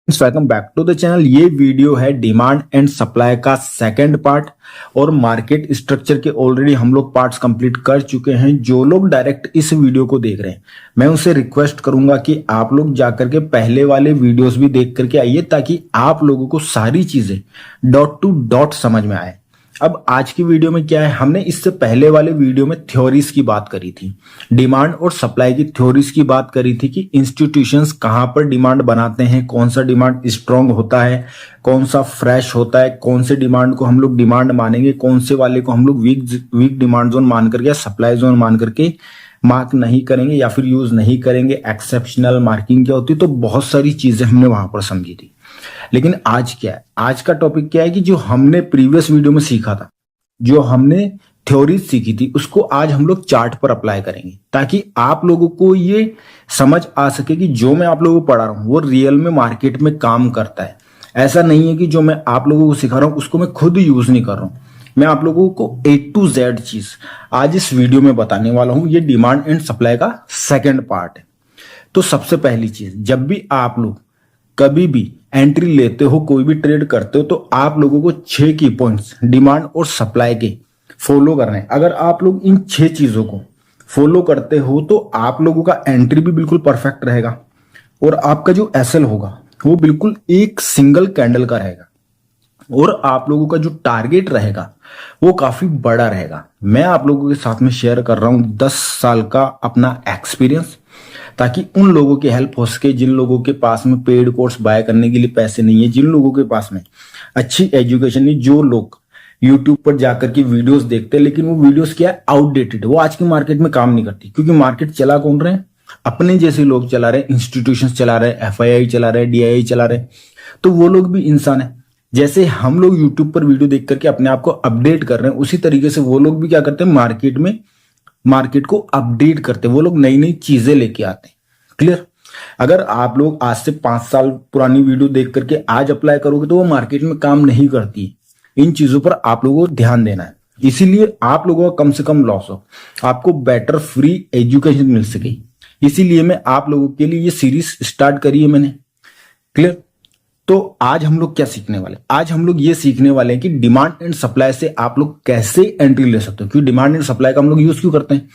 Welcome back to the channel. ये video है demand and supply का सेकंड पार्ट और मार्केट स्ट्रक्चर के ऑलरेडी हम लोग पार्ट्स कंप्लीट कर चुके हैं। जो लोग डायरेक्ट इस वीडियो को देख रहे हैं मैं उनसे रिक्वेस्ट करूंगा कि आप लोग जाकर के पहले वाले वीडियोस भी देख करके आइए ताकि आप लोगों को सारी चीजें डॉट टू डॉट समझ में आए। अब आज की वीडियो में क्या है, हमने इससे पहले वाले वीडियो में थ्योरीज की बात करी थी, डिमांड और सप्लाई की थ्योरीज की बात करी थी कि इंस्टीट्यूशंस कहां पर डिमांड बनाते हैं, कौन सा डिमांड स्ट्रांग होता है, कौन सा फ्रेश होता है, कौन से डिमांड को हम लोग डिमांड मानेंगे, कौन से वाले को हम लोग वीक डिमांड जोन मान करके या सप्लाई जोन मान करके मार्क नहीं करेंगे या फिर यूज नहीं करेंगे, एक्सेप्शनल मार्किंग क्या होती है। तो बहुत सारी चीजें हमने वहां पर समझी थी। लेकिन आज क्या है, आज का टॉपिक क्या है कि जो हमने प्रीवियस वीडियो में सीखा था, जो हमने थ्योरी सीखी थी, उसको आज हम लोग चार्ट पर अप्लाई करेंगे ताकि आप लोगों को ये समझ आ सके कि जो मैं आप लोगों को पढ़ा रहा हूं वो रियल में मार्केट में काम करता है। ऐसा नहीं है कि जो मैं आप लोगों को सिखा रहा हूं उसको मैं खुद यूज नहीं कर रहा हूं। मैं आप लोगों को A to Z चीज आज इस वीडियो में बताने वाला हूं। ये डिमांड एंड सप्लाई का सेकंड पार्ट है। तो सबसे पहली चीज, जब भी आप लोग कभी भी एंट्री लेते हो, कोई भी ट्रेड करते हो, तो आप लोगों को 6 की पॉइंट्स डिमांड और सप्लाई के फॉलो करने हैं। अगर आप लोग इन 6 चीजों को फॉलो करते हो तो आप लोगों का एंट्री भी बिल्कुल परफेक्ट रहेगा और आपका जो एसएल होगा वो बिल्कुल एक सिंगल कैंडल का रहेगा और आप लोगों का जो टारगेट रहेगा वो काफी बड़ा रहेगा। मैं आप लोगों के साथ में शेयर कर रहा हूं 10 साल का अपना एक्सपीरियंस, ताकि उन लोगों की हेल्प हो सके जिन लोगों के पास में पेड कोर्स बाय करने के लिए पैसे नहीं है, जिन लोगों के पास में अच्छी एजुकेशन नहीं, जो लोग यूट्यूब पर जाकर के वीडियोस देखते हैं लेकिन वो वीडियोस क्या है, आउटडेटेड, वो आज की मार्केट में काम नहीं करती। क्योंकि मार्केट चला कौन रहे हैं, अपने जैसे लोग चला रहे, इंस्टीट्यूशन चला रहे, FII चला रहे, DII चला रहे। तो वो लोग भी इंसान है। जैसे हम लोग यूट्यूब पर वीडियो देख करके अपने आप को अपडेट कर रहे हैं, उसी तरीके से वो लोग भी क्या करते हैं, मार्केट में मार्केट को अपडेट करते हैं। वो लोग नई नई चीजें लेके आते हैं। क्लियर? अगर आप लोग आज से 5 साल पुरानी वीडियो देख करके आज अप्लाई करोगे तो वो मार्केट में काम नहीं करती। इन चीजों पर आप लोगों को ध्यान देना है। इसीलिए आप लोगों का कम से कम लॉस हो, आपको बेटर फ्री एजुकेशन मिल सके। इसीलिए मैं आप लोगों के लिए ये सीरीज स्टार्ट करी है मैंने। क्लियर? तो आज हम लोग क्या सीखने वाले, आज हम लोग ये सीखने वाले हैं कि डिमांड एंड सप्लाई से आप लोग कैसे एंट्री ले सकते हो। क्योंकि डिमांड एंड सप्लाई का हम लोग यूज क्यों करते हैं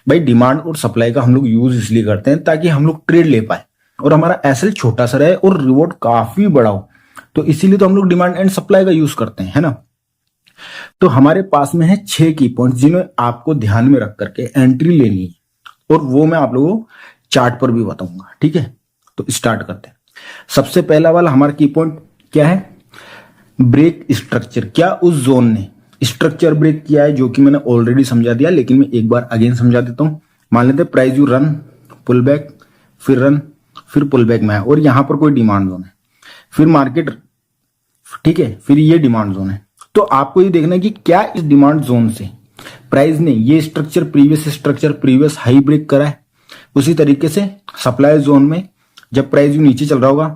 भाई? डिमांड और सप्लाई का हम लोग यूज इसलिए करते हैं ताकि हम लोग ट्रेड ले पाए और हमारा एसएल छोटा सा रहे और रिवॉर्ड काफी बड़ा हो। तो इसीलिए तो हम लोग डिमांड एंड सप्लाई का यूज करते हैं, है ना। तो हमारे पास में है 6 की पॉइंट जिन्हें आपको ध्यान में रख करके एंट्री लेनी है और वो मैं आप लोगों को चार्ट पर भी बताऊंगा। ठीक है, तो स्टार्ट करते हैं। सबसे पहला वाला हमारा की पॉइंट क्या है, ब्रेक स्ट्रक्चर। क्या उस जोन ने स्ट्रक्चर ब्रेक किया है, जो कि मैंने ऑलरेडी समझा दिया, लेकिन मैं एक बार अगेन समझा देता हूं। मान लेते price you run, pull back, फिर रन, फिर पुल बैक में है और यहां पर कोई डिमांड जोन है, फिर मार्केट, ठीक है, फिर ये डिमांड जोन है। तो आपको ये देखना है कि क्या इस डिमांड जोन से प्राइस ने ये स्ट्रक्चर, प्रीवियस हाई ब्रेक करा है। उसी तरीके से सप्लाई जोन में जब प्राइस यू नीचे चल रहा होगा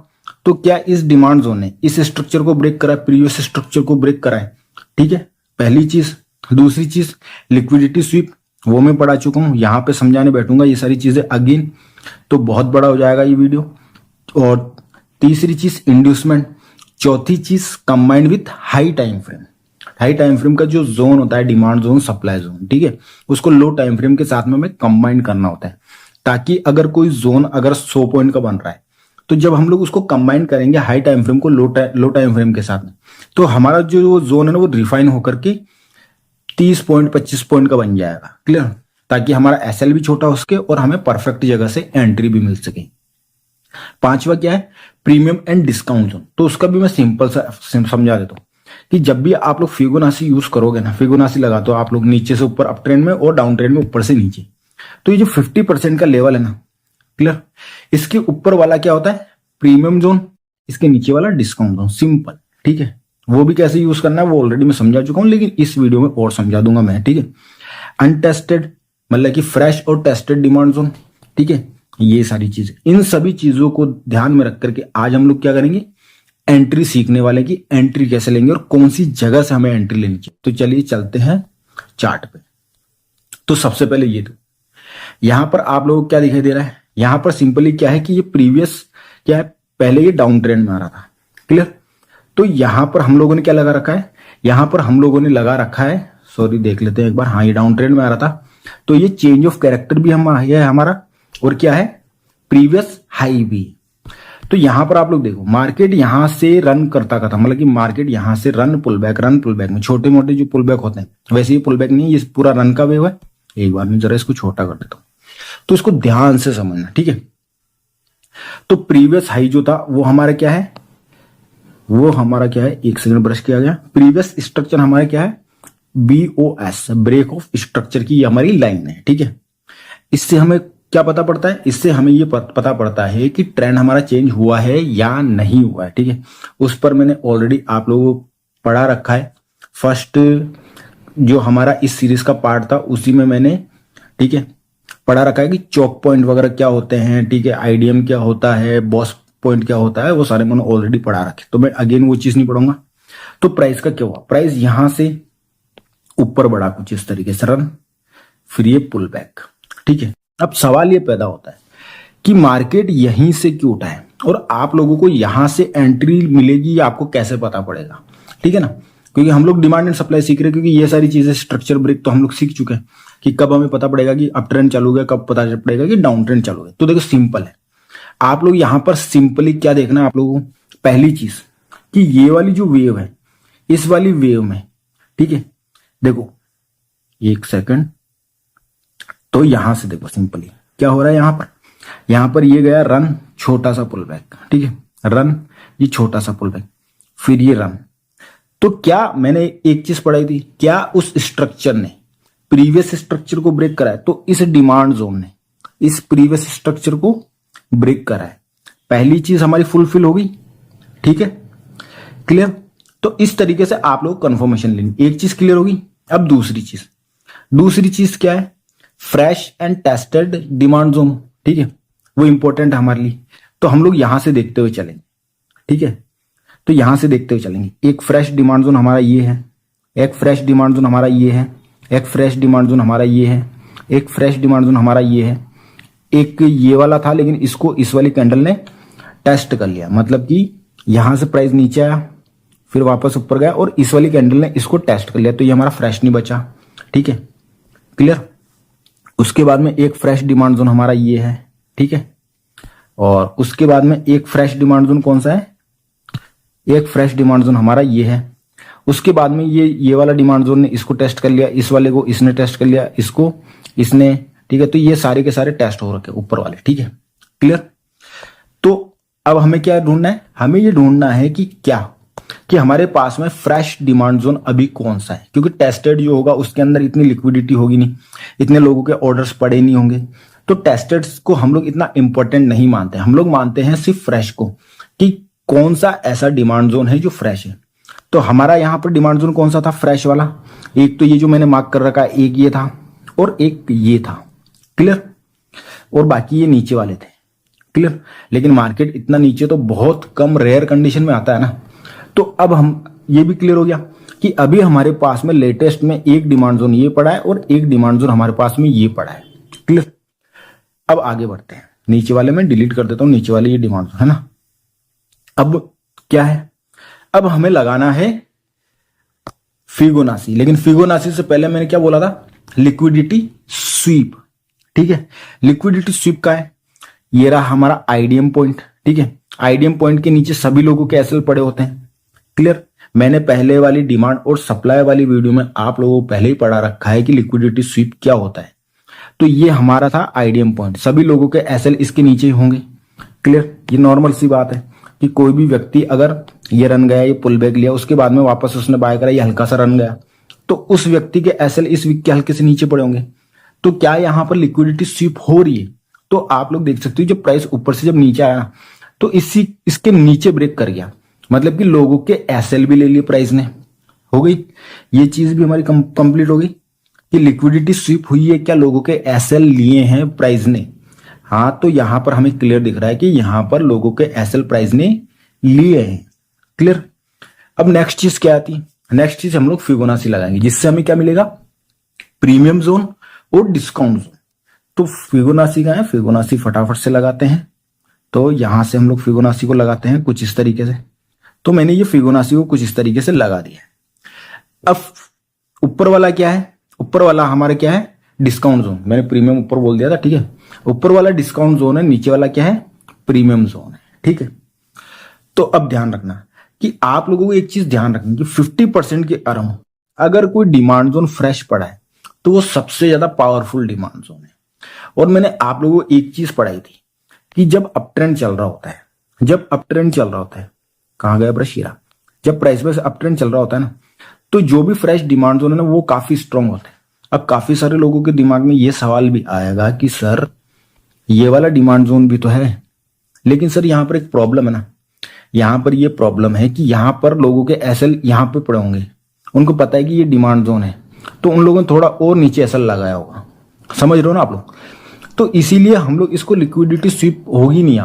तो क्या इस डिमांड जोन ने इस स्ट्रक्चर को ब्रेक करा है, प्रीवियस स्ट्रक्चर को ब्रेक करा है। ठीक है, पहली चीज। दूसरी चीज लिक्विडिटी स्वीप, वो मैं पढ़ा चुका हूं, यहां पे समझाने बैठूंगा ये सारी चीजें अगेन तो बहुत बड़ा हो जाएगा ये वीडियो। और तीसरी चीज इंड्यूसमेंट। चौथी चीज combined with high time frame. High time frame का जो जोन होता है, डिमांड जोन, सप्लाई जोन, ठीक है, उसको लो टाइम फ्रेम के साथ में हमें कंबाइन करना होता है ताकि अगर कोई जोन अगर 100 पॉइंट का बन रहा है तो जब हम लोग उसको कंबाइन करेंगे हाई टाइम फ्रेम को लो टाइम फ्रेम के साथ में, तो हमारा जो जोन है ना वो रिफाइन होकर के 30 पॉइंट 25 पॉइंट का बन जाएगा। क्लियर? ताकि हमारा एसएल भी छोटा हो सके और हमें परफेक्ट जगह से एंट्री भी मिल सके। पांचवा क्या है, प्रीमियम एंड डिस्काउंट जोन। तो उसका भी मैं सिंपल सा समझा देता हूं कि जब भी आप लोग फिबोनाची यूज करोगे ना, फिबोनाची लगाते हो आप लोग नीचे से ऊपर अप ट्रेंड में और डाउन ट्रेंड में ऊपर से नीचे, तो ये जो 50% का लेवल है ना, क्लियर, इसके ऊपर वाला क्या होता है, प्रीमियम जोन, इसके नीचे वाला डिस्काउंट जोन। सिंपल, ठीक है। वो भी कैसे यूज करना है वो ऑलरेडी मैं समझा चुका हूं, लेकिन इस वीडियो में और समझा दूंगा मैं। ठीक है, अनटेस्टेड मतलब कि फ्रेश और टेस्टेड डिमांड जोन, ठीक है, ये सारी चीजें, इन सभी चीजों को ध्यान में रख करके आज हम लोग क्या करेंगे, एंट्री सीखने वाले कि एंट्री कैसे लेंगे और कौन सी जगह से हमें एंट्री लेनी चाहिए। तो चलिए चलते हैं चार्ट पे। तो सबसे पहले ये तो यहां पर आप लोगों को क्या दिखाई दे रहा है, यहां पर सिंपली क्या है कि ये प्रीवियस क्या है, पहले ये डाउन ट्रेंड में आ रहा था। क्लियर। तो यहां पर हम लोगों ने क्या लगा रखा है, यहां पर हम लोगों ने लगा रखा है, सॉरी देख लेते हैं एक बार, हाँ ये डाउन ट्रेंड में आ रहा था। तो ये चेंज ऑफ कैरेक्टर भी हम है हमारा, और क्या है, प्रीवियस हाई भी। तो यहां पर आप लोग देखो, मार्केट यहां से रन करता था, मतलब कि मार्केट यहां से रन पुल बैक में, छोटे मोटे जो पुल बैक होते हैं वैसे ये पुल बैक नहीं है, ये पूरा रन का वेव है। एक बार मैं जरा इसको छोटा कर देता हूं, तो इसको ध्यान से समझना, ठीक है। तो प्रीवियस हाई जो था वो हमारा क्या है, वो हमारा क्या है, एक सेकंड ब्रश किया गया, प्रीवियस स्ट्रक्चर हमारा क्या है, BOS, ब्रेक ऑफ स्ट्रक्चर की हमारी लाइन है, ठीक है। इससे हमें क्या पता पड़ता है, इससे हमें ये पता पड़ता है कि ट्रेंड हमारा चेंज हुआ है या नहीं हुआ है, ठीक है। उस पर मैंने ऑलरेडी आप लोगों को पढ़ा रखा है, फर्स्ट जो हमारा इस सीरीज का पार्ट था उसी में मैंने, ठीक है, पढ़ा रखा है कि चौक पॉइंट वगैरह क्या होते हैं, ठीक है, IDM क्या होता है, बॉस पॉइंट क्या होता है, वो सारे मैंने ऑलरेडी पढ़ा रखे, तो मैं अगेन वो चीज नहीं पढ़ूंगा। तो प्राइस का क्या हुआ, प्राइस यहां से ऊपर बढ़ा कुछ इस तरीके से रन, फिर ये पुल बैक, ठीक है। अब सवाल ये पैदा होता है कि मार्केट यहीं से क्यों उठा है, और आप लोगों को यहां से एंट्री मिलेगी आपको कैसे पता पड़ेगा, ठीक है ना। क्योंकि हम लोग डिमांड एंड सप्लाई सीख रहे हैं, क्योंकि ये सारी चीजें स्ट्रक्चर ब्रेक तो हम लोग सीख चुके हैं कि कब हमें पता पड़ेगा कि अप ट्रेंड चालू गया, कब पता पड़ेगा कि डाउन ट्रेंड चालू गया। तो देखो सिंपल है, आप लोग यहां पर सिंपली क्या देखना है आप लोगों को, पहली चीज कि ये वाली जो वेव है, इस वाली वेव में, ठीक है, देखो एक सेकंड, तो यहां से देखो सिंपली क्या हो रहा है, यहां पर ये गया रन, छोटा सा पुल बैक, ठीक है, रन, ये छोटा सा पुल बैक, फिर ये रन। तो क्या मैंने एक चीज पढ़ाई थी, क्या उस स्ट्रक्चर ने प्रीवियस स्ट्रक्चर को ब्रेक करा है, तो इस डिमांड जोन ने इस प्रीवियस स्ट्रक्चर को ब्रेक करा है, पहली चीज हमारी फुलफिल होगी, ठीक है, क्लियर। तो इस तरीके से आप लोग कंफर्मेशन लेंगे, एक चीज क्लियर होगी। अब दूसरी चीज क्या है, fresh and tested demand zone, ठीक है, वो इंपॉर्टेंट है हमारे लिए। तो हम लोग यहां से देखते हुए चलेंगे, ठीक है, तो यहां से देखते हुए चलेंगे। एक फ्रेश डिमांड जोन हमारा ये है, एक फ्रेश डिमांड जोन हमारा ये है, एक फ्रेश डिमांड जोन हमारा ये है, एक फ्रेश डिमांड जोन हमारा ये है, एक ये वाला था लेकिन इसको इस वाली कैंडल ने टेस्ट कर लिया, मतलब कि यहां से प्राइस नीचे आया फिर वापस ऊपर गया, और इस वाली कैंडल ने इसको टेस्ट कर लिया, तो ये हमारा फ्रेश नहीं बचा, ठीक है, क्लियर। उसके बाद में एक फ्रेश डिमांड जोन हमारा ये है, ठीक है, और उसके बाद में एक फ्रेश डिमांड जोन कौन सा है, एक फ्रेश डिमांड जोन हमारा ये है। उसके बाद में ये वाला डिमांड जोन ने इसको टेस्ट कर लिया, इस वाले को इसने टेस्ट कर लिया, इसको इसने, ठीक है। तो ये सारे के सारे टेस्ट हो रखे ऊपर वाले, ठीक है, क्लियर। तो अब हमें क्या ढूंढना है, हमें ये ढूंढना है कि क्या, कि हमारे पास में फ्रेश डिमांड जोन अभी कौन सा है, क्योंकि टेस्टेड जो होगा उसके अंदर इतनी लिक्विडिटी होगी नहीं, इतने लोगों के ऑर्डर्स पड़े नहीं होंगे। तो टेस्टेड को हम लोग इतना इंपॉर्टेंट नहीं मानते, हम लोग मानते हैं सिर्फ फ्रेश को, कि कौन सा ऐसा डिमांड जोन है जो फ्रेश है। तो हमारा यहां पर डिमांड जोन कौन सा था, फ्रेश वाला। एक तो ये जो मैंने मार्क कर रखा है, एक ये था और एक ये था, क्लियर, और बाकी ये नीचे वाले थे, क्लियर। लेकिन मार्केट इतना नीचे तो बहुत कम, रेयर कंडीशन में आता है ना। तो अब हम ये भी क्लियर हो गया कि अभी हमारे पास में लेटेस्ट में एक डिमांड जोन ये पड़ा है और एक डिमांड जोन हमारे पास में ये पड़ा है, क्लियर। अब आगे बढ़ते हैं, नीचे वाले में डिलीट कर देता हूं, नीचे वाले ये डिमांड जोन है ना। अब क्या है, अब हमें लगाना है फिबोनाची, लेकिन फिबोनाची से पहले मैंने क्या बोला था, लिक्विडिटी स्वीप, ठीक है। लिक्विडिटी स्वीप का है, ये रहा हमारा IDM पॉइंट, ठीक है। IDM पॉइंट के नीचे सभी लोगों के एसएल पड़े होते हैं, क्लियर। मैंने पहले वाली डिमांड और सप्लाई वाली वीडियो में आप लोगों को पहले ही पढ़ा रखा है कि लिक्विडिटी स्वीप क्या होता है। तो ये हमारा था IDM पॉइंट, सभी लोगों के एसएल इसके नीचे ही होंगे, क्लियर। ये नॉर्मल सी बात है कि कोई भी व्यक्ति अगर ये रन गया, ये पुल बैक लिया, उसके बाद में वापस उसने बाय करा, ये हल्का सा रन गया, तो उस व्यक्ति के एसएल इस वीक के हल्के से नीचे पड़े होंगे। तो क्या यहां पर लिक्विडिटी स्वीप हो रही है? तो आप लोग देख सकते हो जब प्राइस ऊपर से जब नीचे आया तो इसके नीचे ब्रेक कर गया, मतलब कि लोगों के एसएल भी ले लिए प्राइस ने, हो गई ये चीज भी हमारी कंप्लीट हो गई कि लिक्विडिटी स्वीप हुई है, क्या लोगों के एसएल लिए हैं प्राइस ने। हाँ, तो यहां पर हमें क्लियर दिख रहा है कि यहां पर लोगों के एसएल प्राइस ने लिए हैं, क्लियर। अब नेक्स्ट चीज क्या आती है, नेक्स्ट चीज हम लोग फिबोनाची लगाएंगे, जिससे हमें क्या मिलेगा, प्रीमियम जोन और डिस्काउंट जोन। तो फिबोनाची का है, फिबोनाची फटाफट से लगाते हैं, तो यहां से हम लोग फिबोनाची को लगाते हैं कुछ इस तरीके से। तो मैंने ये फिबोनाची को कुछ इस तरीके से लगा दिया। अब ऊपर वाला क्या है, ऊपर वाला हमारा क्या है, डिस्काउंट जोन। मैंने प्रीमियम ऊपर बोल दिया था, ठीक है। ऊपर वाला डिस्काउंट जोन है, नीचे वाला क्या है, प्रीमियम जोन है, ठीक है। तो अब ध्यान रखना कि आप लोगों को एक चीज ध्यान रखनी कि 50% के अराउंड अगर कोई डिमांड जोन फ्रेश पड़ा है तो वो सबसे ज्यादा पावरफुल डिमांड जोन है। और मैंने आप लोगों को एक चीज पढ़ाई थी कि जब अप ट्रेंड चल रहा होता है, जब अप ट्रेंड चल रहा होता है, कहां गया ब्रश हीरा, जब प्राइस पे अप ट्रेंड चल रहा होता है ना, तो जो भी फ्रेश डिमांड जोन है ना वो काफी स्ट्रांग होता है। अब काफी सारे लोगों के दिमाग में ये सवाल भी आएगा कि सर ये वाला डिमांड जोन भी तो है, लेकिन सर यहाँ पर एक प्रॉब्लम है ना, यहाँ पर ये प्रॉब्लम है कि यहाँ पर लोगों के एसएल यहाँ पे पड़े होंगे, उनको पता है कि ये डिमांड जोन है, तो उन लोगों ने थोड़ा और नीचे एसएल लगाया होगा, समझ रहे हो ना आप लोग। तो इसीलिए हम लोग इसको लिक्विडिटी स्वीप होगी नहीं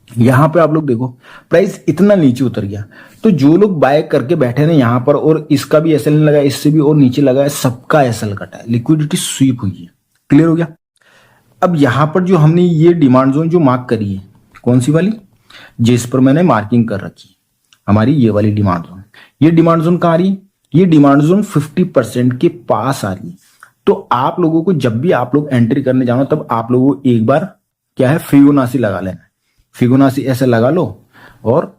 यहाँ पे आप लोग देखो प्राइस इतना नीचे उतर गया, तो जो लोग बाय करके बैठे ना यहाँ पर, और इसका भी एसएल नहीं लगा, इससे भी और नीचे लगा है, सबका एसएल कटा है, लिक्विडिटी स्वीप हुई है। क्लियर हो गया। अब यहां पर जो हमने ये डिमांड जोन जो मार्क करी है, कौन सी वाली, जिस पर मैंने मार्किंग कर रखी है, हमारी ये वाली डिमांड जोन। ये डिमांड जोन कहां आ रही है, ये डिमांड जोन 50% के पास आ रही है। तो आप लोगों को जब भी आप लोग एंट्री करने जाओ तब आप लोगों को एक बार क्या है, फिबोनाची लगा लेना। फिबोनाची ऐसे लगा लो और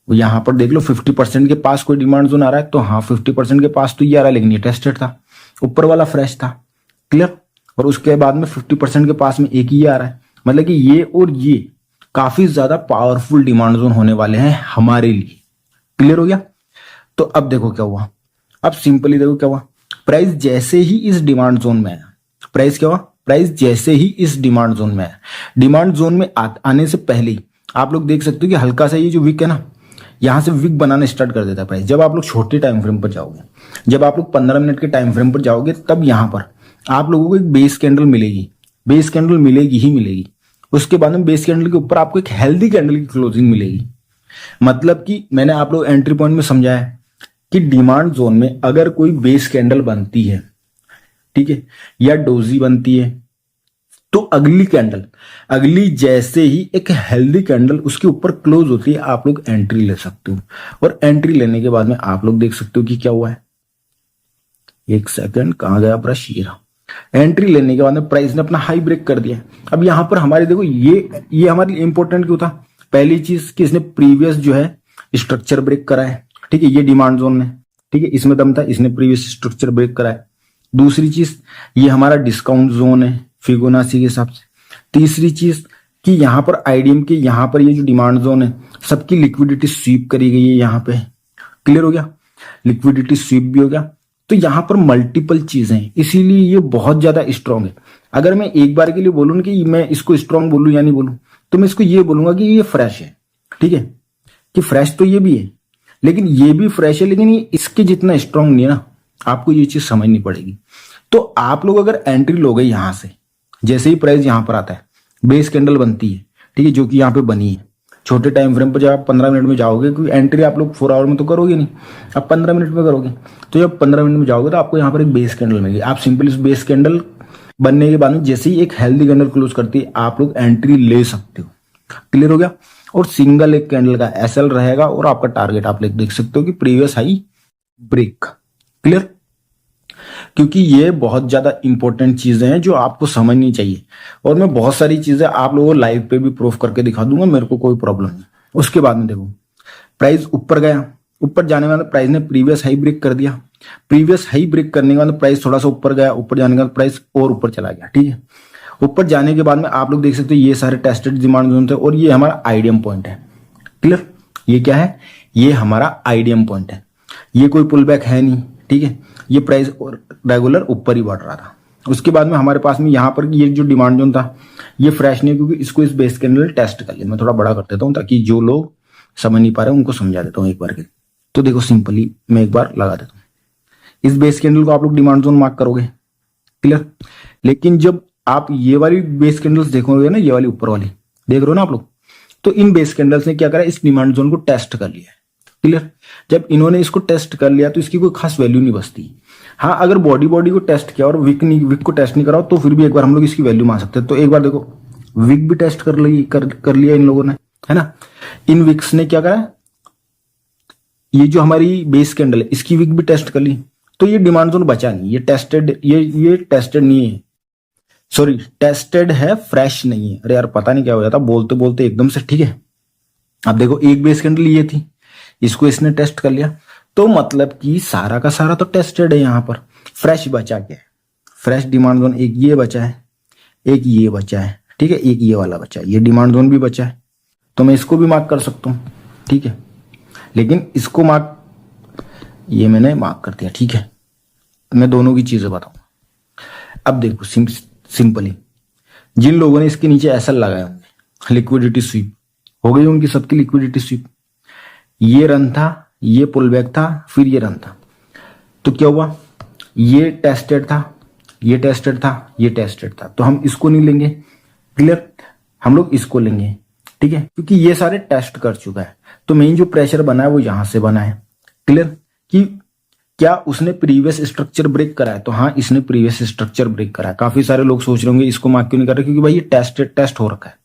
यहां पर देख लो 50% के पास कोई डिमांड जोन आ रहा है, तो हाँ 50% के पास तो ये आ रहा है, लेकिन ये टेस्टेड था, ऊपर वाला फ्रेश था। क्लियर। और उसके बाद में 50% के पास में एक ही आ रहा है, मतलब कि ये और ये काफी ज्यादा पावरफुल डिमांड जोन होने वाले हैं हमारे लिए। क्लियर हो गया। तो अब देखो क्या हुआ, अब सिंपली देखो क्या हुआ, प्राइस जैसे ही इस डिमांड जोन में आया, प्राइस क्या हुआ, प्राइस जैसे ही इस डिमांड जोन में आया, डिमांड जोन में आने से पहले ही आप लोग देख सकते हो कि हल्का सा ये जो विक है ना, यहां से विक बनाना स्टार्ट कर देता है प्राइस। जब आप लोग छोटे टाइम फ्रेम पर जाओगे, जब आप लोग 15 मिनट के टाइम फ्रेम पर जाओगे, तब यहां पर आप लोगों को एक बेस कैंडल मिलेगी, बेस कैंडल मिलेगी ही मिलेगी। उसके बाद में बेस कैंडल के ऊपर आपको एक हेल्दी कैंडल की क्लोजिंग मिलेगी। मतलब कि मैंने आप लोग एंट्री पॉइंट में समझाया कि डिमांड जोन में अगर कोई बेस कैंडल बनती है, ठीक है, या डोजी बनती है, तो अगली कैंडल, अगली जैसे ही एक हेल्दी कैंडल उसके ऊपर क्लोज होती है, आप लोग एंट्री ले सकते हो। और एंट्री लेने के बाद में आप लोग देख सकते हो कि क्या हुआ है, एक सेकंड, कहां गया ब्रश, ये रहा। एंट्री लेने के बाद में प्राइस ने अपना हाई ब्रेक कर दिया। अब यहां पर हमारे देखो ये हमारे लिए इंपॉर्टेंट क्यों था, पहली चीज कि इसने प्रीवियस जो है स्ट्रक्चर ब्रेक करा है, ठीक है, ये डिमांड जोन में, ठीक है, इसमें दम था, इसने प्रीवियस स्ट्रक्चर ब्रेक करा है। दूसरी चीज ये हमारा डिस्काउंट जोन है फिबोनाची के हिसाब से। तीसरी चीज कि यहां पर आईडीएम के यहां पर ये जो डिमांड जोन है सबकी लिक्विडिटी स्वीप करी गई है यहां पे। क्लियर हो गया, लिक्विडिटी स्वीप भी हो गया। तो यहां पर मल्टीपल चीजें हैं, इसीलिए ये बहुत ज्यादा स्ट्रांग है। अगर मैं एक बार के लिए बोलूं कि मैं इसको स्ट्रांग बोलूं या नहीं बोलूं, तो मैं इसको ये बोलूंगा कि ये फ्रेश है, ठीक है, कि फ्रेश तो ये भी है, लेकिन ये भी फ्रेश है, लेकिन ये इसके जितना स्ट्रांग नहीं है ना। आपको ये चीज समझनी पड़ेगी। तो आप लोग अगर एंट्री लोगे यहां से, जैसे ही प्राइस यहां पर आता है, बेस कैंडल बनती है, ठीक है, जो कि यहां पे बनी है, छोटे टाइम फ्रेम पर जब आप 15 मिनट में जाओगे, क्योंकि एंट्री आप लोग 4 आवर में तो करोगे नहीं, आप 15 मिनट में करोगे, तो जब 15 मिनट में जाओगे तो आपको यहाँ पर एक बेस कैंडल मिलेगी। आप सिंपल इस बेस कैंडल बनने के बाद में जैसे ही एक हेल्दी कैंडल क्लोज करती है, आप लोग एंट्री ले सकते हो। क्लियर हो गया। और सिंगल एक कैंडल का एसएल रहेगा और आपका टारगेट आप देख सकते हो कि प्रीवियस हाई ब्रेक। क्लियर। क्योंकि ये बहुत ज्यादा इंपॉर्टेंट चीजें हैं जो आपको समझनी चाहिए, और मैं बहुत सारी चीजें आप लोगों को लाइव पे भी प्रूफ करके दिखा दूंगा, मेरे को कोई प्रॉब्लम नहीं। उसके बाद में देखो प्राइस ऊपर गया, ऊपर जाने वाला प्राइस ने प्रीवियस हाई ब्रेक कर दिया, प्रीवियस हाई ब्रेक करने के बाद प्राइस थोड़ा सा ऊपर गया, ऊपर जाने के बाद प्राइस और ऊपर चला गया, ठीक है। ऊपर जाने के बाद में आप लोग देख सकते हो ये सारे टेस्टेड डिमांड जोन थे, और ये हमारा आईडीएम पॉइंट है। क्लियर। ये क्या है, ये हमारा आईडीएम पॉइंट है, ये कोई पुल बैक है नहीं, ठीक है, ये प्राइस रेगुलर ऊपर ही बढ़ रहा था। उसके बाद में हमारे पास में यहाँ पर ये जो डिमांड जोन था ये फ्रेश नहीं, क्योंकि इसको इस बेस कैंडल टेस्ट कर लिया। मैं थोड़ा बड़ा कर देता हूँ ताकि जो लोग समझ नहीं पा रहे उनको समझा देता हूँ एक बार के। तो देखो सिंपली मैं एक बार लगा देता हूँ, इस बेस कैंडल को आप लोग डिमांड जोन मार्क करोगे। क्लियर। लेकिन जब आप ये वाली बेस कैंडल्स देखोगे ना, ये वाली ऊपर वाली देख रहे हो ना आप लोग, तो इन बेस कैंडल्स ने क्या करा, इस डिमांड जोन को टेस्ट कर लिया। क्लियर। जब इन्होंने इसको टेस्ट कर लिया तो इसकी कोई खास वैल्यू नहीं बचती। हाँ, अगर बॉडी को टेस्ट किया और विक को टेस्ट नहीं कराओ तो फिर भी एक बार हम लोग इसकी वैल्यू मान सकते हैं। तो एक बार देखो विक भी टेस्ट कर लिया इन लोगों ने, है ना। इन विक्स ने क्या करा, ये जो हमारी बेस कैंडल है इसकी विक भी टेस्ट कर ली, तो ये डिमांड जोन बचा नहीं, ये टेस्टेड, ये टेस्टेड नहीं है, सॉरी टेस्टेड है, फ्रेश नहीं है। अरे यार पता नहीं क्या हो जाता बोलते बोलते एकदम से, ठीक है। अब देखो एक बेस कैंडल ये थी, इसको इसने टेस्ट कर लिया, तो मतलब कि सारा का सारा तो टेस्टेड है, यहां पर फ्रेश बचा क्या है, फ्रेश डिमांड जोन एक ये बचा है, एक ये बचा है, ठीक है, एक ये वाला बचा है, ये डिमांड जोन भी बचा है, तो मैं इसको भी मार्क कर सकता हूं, ठीक है। लेकिन इसको मार्क, ये मैंने मार्क कर दिया, ठीक है। मैं दोनों की चीजें बताऊं। अब देखो सिंपली, जिन लोगों ने इसके नीचे एसएल लगाए होंगे, लिक्विडिटी स्वीप हो गई उनकी सबकी लिक्विडिटी स्वीप, ये रन था, ये पुल बैक था, फिर ये रन था, तो क्या हुआ, ये टेस्टेड था, ये टेस्टेड था, ये टेस्टेड था, तो हम इसको नहीं लेंगे, क्लियर, हम लोग इसको लेंगे, ठीक है, क्योंकि ये सारे टेस्ट कर चुका है। तो मेन जो प्रेशर बना है वो यहां से बना है, क्लियर, कि क्या उसने प्रीवियस स्ट्रक्चर ब्रेक करा है, तो हाँ इसने प्रीवियस स्ट्रक्चर ब्रेक करा है। काफी सारे लोग सोच रहे होंगे इसको मार्क क्यों नहीं कर रहे, क्योंकि भाई ये टेस्ट हो रखा है,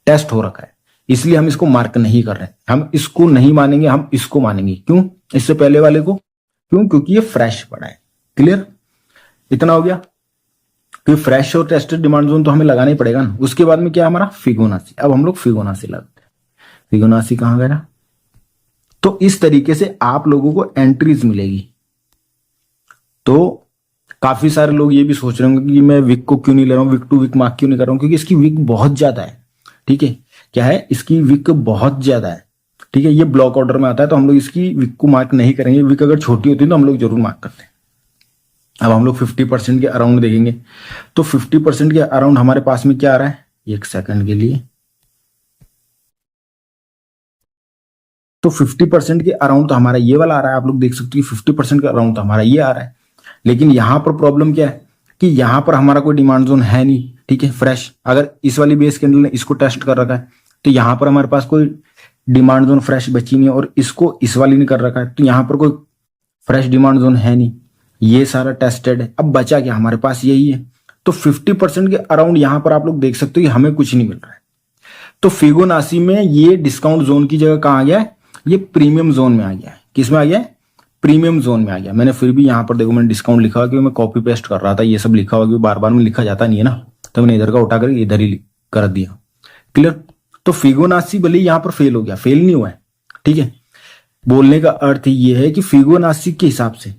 टेस्ट हो रखा है, इसलिए हम इसको मार्क नहीं कर रहे हैं। हम इसको नहीं मानेंगे, हम इसको मानेंगे। क्यों, इससे पहले वाले को क्यों, क्योंकि ये फ्रेश पड़ा है, क्लियर, इतना हो गया। क्योंकि फ्रेश और टेस्टेड डिमांड जोन तो हमें लगाना ही पड़ेगा ना। उसके बाद में क्या हमारा फिबोनाची, अब हम लोग फिबोनाची लगाते हैं। फिबोनाची कहां गया, तो इस तरीके से आप लोगों को एंट्रीज मिलेगी। तो काफी सारे लोग ये भी सोच रहे होंगे कि मैं विक को क्यों नहीं ले रहा हूं, विक टू विक मार्क क्यों नहीं कर रहा हूं, क्योंकि इसकी विक बहुत ज्यादा है, ठीक है, क्या है, इसकी विक बहुत ज्यादा है, ठीक है, ये ब्लॉक ऑर्डर में आता है, तो हम लोग इसकी विक को मार्क नहीं करेंगे। विक अगर छोटी होती है तो हम लोग जरूर मार्क करते हैं। अब हम लोग 50% के अराउंड देखेंगे, तो 50% के अराउंड हमारे पास में क्या आ रहा है, एक सेकंड के लिए, तो 50% के अराउंड तो हमारा ये वाला आ रहा है, आप लोग देख सकते हो 50% के अराउंड तो हमारा ये आ रहा है। लेकिन यहां पर प्रॉब्लम क्या है कि यहां पर हमारा कोई डिमांड जोन है नहीं, ठीक है, फ्रेश। अगर इस वाली बेस कैंडल ने इसको टेस्ट कर रखा है तो यहां पर हमारे पास कोई डिमांड जोन फ्रेश बची नहीं है, और इसको इस वाली ने कर रखा है, तो यहां पर कोई फ्रेश डिमांड जोन है नहीं, ये सारा टेस्टेड है। अब बचा क्या हमारे पास, यही है। तो 50% के अराउंड यहां पर आप लोग देख सकते हो कि हमें कुछ नहीं मिल रहा है। तो फिबोनाची में ये डिस्काउंट जोन की जगह कहां आ गया है, ये प्रीमियम जोन में आ गया है। किस में आ गया है, प्रीमियम जोन में आ गया। मैंने फिर भी यहां पर देखो मैंने डिस्काउंट लिखा क्योंकि मैं कॉपी पेस्ट कर रहा था, ये सब लिखा हुआ क्योंकि बार बार में लिखा जाता नहीं है ना, तो मैंने इधर का उठा कर इधर ही कर दिया, क्लियर। तो फिबोनाची भले यहां पर फेल हो गया, फेल नहीं हुआ है, ठीक है। बोलने का अर्थ ये है कि फिबोनाची के हिसाब से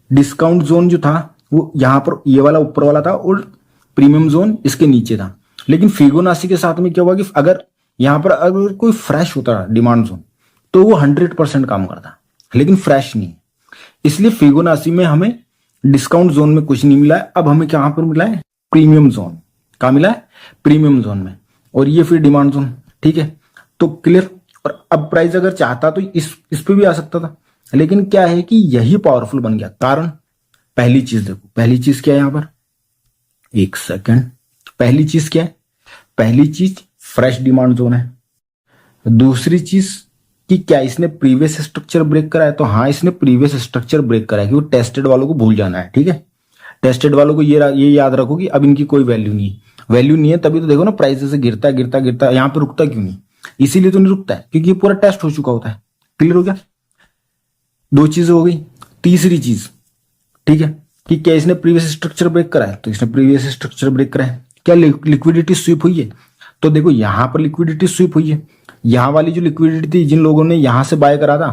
डिस्काउंट जोन जो था वो यहां पर ये वाला ऊपर वाला था और प्रीमियम जोन इसके नीचे था। लेकिन फिबोनाची के साथ में क्या हुआ कि अगर यहां पर अगर कोई फ्रेश होता डिमांड जोन तो वो 100% काम करता, लेकिन फ्रेश नहीं, इसलिए फिबोनाची में हमें डिस्काउंट जोन में कुछ नहीं मिला है। अब हमें कहां पर मिला है, प्रीमियम जोन। कहां मिला है, प्रीमियम जोन में, और ये फिर डिमांड जोन, ठीक है। तो क्लियर। और अब प्राइस अगर चाहता तो इस पे भी आ सकता था, लेकिन क्या है कि यही पावरफुल बन गया। कारण, पहली चीज देखो, पहली चीज क्या है यहां पर, एक सेकंड, पहली चीज क्या है, पहली चीज फ्रेश डिमांड जोन है। दूसरी चीज कि क्या इसने प्रीवियस स्ट्रक्चर ब्रेक करा है, तो हाँ इसने प्रीवियस स्ट्रक्चर ब्रेक करा है, क्योंकि टेस्टेड वालों को भूल जाना है, ठीक है। टेस्टेड वालों को ये याद रखो कि अब इनकी कोई वैल्यू नहीं है, वैल्यू नहीं है तभी तो देखो ना प्राइस से गिरता गिरता गिरता यहाँ पे रुकता क्यों नहीं, इसीलिए तो नहीं रुकता है क्योंकि ये पूरा टेस्ट हो चुका होता है। क्लियर हो गया, दो चीजें हो गई। तीसरी चीज, ठीक है, कि क्या इसने प्रीवियस स्ट्रक्चर ब्रेक करा है, तो इसने प्रीवियस स्ट्रक्चर ब्रेक करा है। क्या लिक्विडिटी स्वीप हुई है, तो देखो यहां पर लिक्विडिटी स्वीप हुई है। यहां वाली जो लिक्विडिटी थी, जिन लोगों ने यहां से बाय करा था,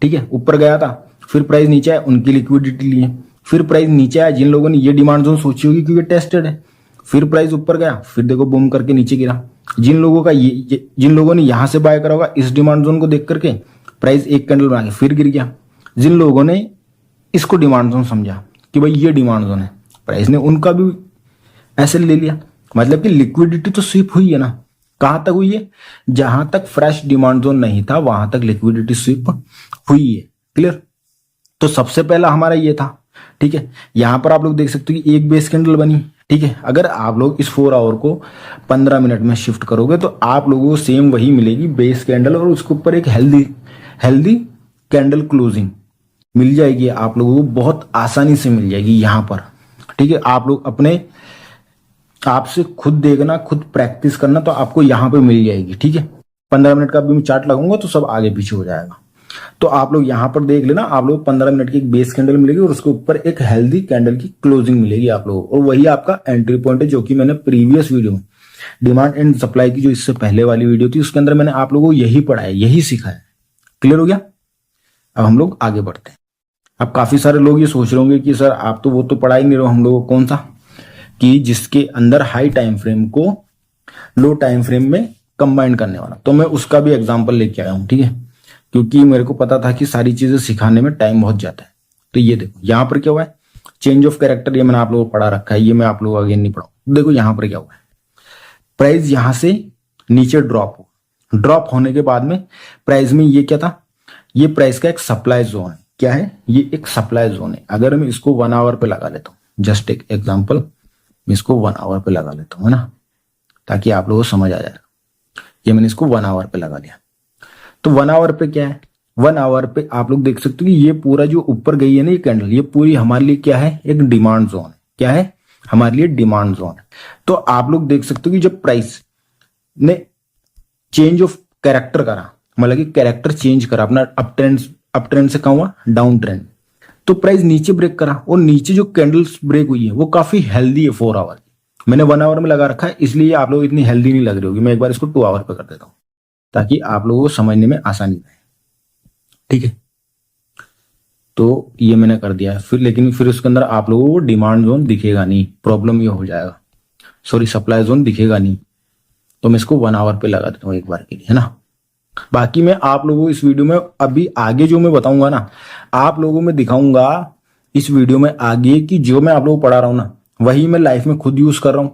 ठीक है, ऊपर गया था, फिर प्राइस नीचे आया, उनकी लिक्विडिटी लिए, फिर प्राइस नीचे आया, जिन लोगों ने ये डिमांड जोन सोची होगी क्योंकि टेस्टेड है, फिर प्राइस ऊपर गया, फिर देखो बूम करके नीचे गिरा। जिन लोगों ने यहां से बाय करा होगा इस डिमांड जोन को देख करके, प्राइस एक कैंडल बना के फिर गिर गया। जिन लोगों ने इसको डिमांड जोन समझा कि भाई ये डिमांड जोन है, प्राइस ने उनका भी ऐसे ले लिया। मतलब कि लिक्विडिटी तो स्वीप हुई है ना, कहां तक हुई है, जहां तक फ्रेश डिमांड जोन नहीं था वहां तक लिक्विडिटी स्वीप हुई है। क्लियर। तो सबसे पहला हमारा ये था, ठीक है। यहां पर आप लोग देख सकते हो कि एक बेस कैंडल बनी, ठीक है। अगर आप लोग इस 4 आवर को 15 मिनट में शिफ्ट करोगे तो आप लोगों को सेम वही मिलेगी, बेस कैंडल, और उसके ऊपर एक हेल्दी कैंडल क्लोजिंग मिल जाएगी आप लोगों को, बहुत आसानी से मिल जाएगी यहां पर, ठीक है। आप लोग अपने आपसे खुद देखना, खुद प्रैक्टिस करना, तो आपको यहाँ पे मिल जाएगी। ठीक है, 15 मिनट का भी मैं चार्ट लगाऊंगा तो सब आगे पीछे हो जाएगा। तो आप लोग यहाँ पर देख लेना, आप लोग 15 मिनट की एक बेस कैंडल मिलेगी और उसके ऊपर एक हेल्दी कैंडल की क्लोजिंग मिलेगी आप लोगों को, और वही आपका एंट्री पॉइंट है, जो कि मैंने प्रीवियस वीडियो में डिमांड एंड सप्लाई की जो इससे पहले वाली वीडियो थी उसके अंदर मैंने आप लोगों को यही पढ़ाया, यही सिखाया। क्लियर हो गया? अब हम लोग आगे बढ़ते हैं। अब काफी सारे लोग ये सोच रहे होंगे कि सर आप तो वो तो पढ़ा ही नहीं रहे हो हम लोगों को, कौन सा, कि जिसके अंदर हाई टाइम फ्रेम को लो टाइम फ्रेम में कंबाइन करने वाला। तो मैं उसका भी एग्जांपल लेके आया हूं। ठीक है, क्योंकि मेरे को पता था कि सारी चीजें सिखाने में टाइम बहुत जाता है। तो ये देखो यहां पर क्या हुआ है, चेंज ऑफ कैरेक्टर, ये मैंने आप लोगों को पढ़ा रखा है, ये मैं आप लोगों को अगेन नहीं पढ़ाऊं। देखो यहां पर क्या हुआ है, प्राइस यहां से नीचे ड्रॉप हो, ड्रॉप होने के बाद में प्राइस में ये क्या था, ये प्राइस का एक सप्लाई जोन है। क्या है ये? एक सप्लाई जोन है। अगर मैं इसको 1 आवर पे लगा लेता हूं, जस्ट एक एग्जांपल, मैं इसको 1 आवर पे लगा लेता हूं, है ना, ताकि आप लोगों को समझ आ जाए। ये मैंने इसको 1 आवर पे लगा लिया। तो 1 आवर पे क्या है, 1 आवर पे आप लोग देख सकते हो कि ये पूरा जो ऊपर गई है ना ये कैंडल, ये पूरी हमारे लिए क्या है, एक डिमांड जोन है। क्या है? हमारे लिए डिमांड जोन है। तो आप लोग देख सकते हो कि जब प्राइस ने चेंज ऑफ कैरेक्टर करा, मतलब कि कैरेक्टर चेंज करा अपना, अप ट्रेंड से कहा हुआ डाउन ट्रेंड, तो प्राइस नीचे ब्रेक करा, और नीचे जो कैंडल्स ब्रेक हुई है वो काफी हेल्दी है 4 आवर की। मैंने 1 आवर में लगा रखा है, इसलिए आप लोग इतनी हेल्दी नहीं लग रही होगी। मैं एक बार इसको 2 आवर पे कर देता हूं ताकि आप लोगों को समझने में आसानी रहे। ठीक है, तो ये मैंने कर दिया फिर, लेकिन फिर उसके अंदर आप लोगों को डिमांड जोन दिखेगा नहीं, प्रॉब्लम ये हो जाएगा, सॉरी सप्लाई जोन दिखेगा नहीं। तो मैं इसको 1 आवर पे लगा देता हूँ एक बार के लिए, है ना। बाकी मैं आप लोगों को इस वीडियो में अभी आगे जो मैं बताऊंगा ना, आप लोगों में दिखाऊंगा इस वीडियो में आगे कि जो मैं आप लोगों को पढ़ा रहा हूं ना, वही मैं लाइफ में खुद यूज कर रहा हूं,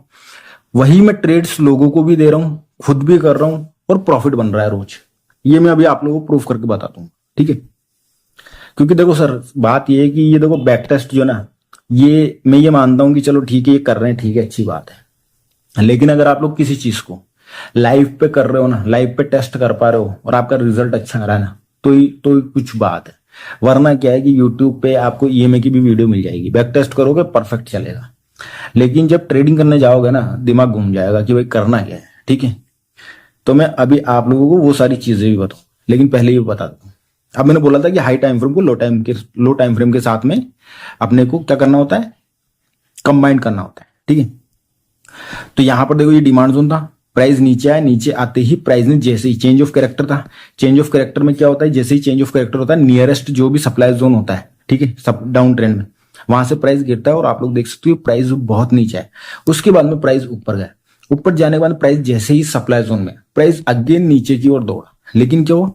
वही मैं ट्रेड्स लोगों को भी दे रहा हूं, खुद भी कर रहा हूं, और प्रॉफिट बन रहा है रोज। ये मैं अभी आप लोगों को प्रूफ करके बताता हूँ। ठीक है, क्योंकि देखो सर बात ये है कि ये देखो बैक टेस्ट जो ना, ये मैं ये मानता हूं कि चलो ठीक है ये कर रहे हैं, ठीक है अच्छी बात है, लेकिन अगर आप लोग किसी चीज को लाइव पे कर रहे हो ना, लाइव पे टेस्ट कर पा रहे हो और आपका रिजल्ट अच्छा आ रहा है ना, तो कुछ बात है। वरना क्या है कि यूट्यूब पे आपको ईएमए की भी वीडियो मिल जाएगी, बैक टेस्ट करोगे परफेक्ट चलेगा, लेकिन जब ट्रेडिंग करने जाओगे ना दिमाग घूम जाएगा कि भाई करना क्या है। ठीक है, तो मैं अभी आप लोगों को वो सारी चीजें भी बताऊं, लेकिन पहले ही बता दूं। अब मैंने बोला था कि हाई टाइम फ्रेम को लो टाइम फ्रेम के साथ में अपने को क्या करना होता है, कंबाइन करना होता है। ठीक है, तो यहां पर देखो ये डिमांड जोन था, प्राइस नीचे आया, नीचे आते ही प्राइस ने जैसे ही चेंज ऑफ कैरेक्टर था, चेंज ऑफ कैरेक्टर में क्या होता है, जैसे ही चेंज ऑफ कैरेक्टर होता है नियरेस्ट जो भी सप्लाई जोन होता है, ठीक है, सब डाउन ट्रेंड में, वहां से प्राइस गिरता है और आप लोग देख सकते हो प्राइस बहुत नीचे है। उसके बाद में प्राइस ऊपर गया, ऊपर जाने के बाद प्राइस जैसे ही सप्लाई जोन में, प्राइस अगेन नीचे की ओर दौड़ा, लेकिन क्या हुआ,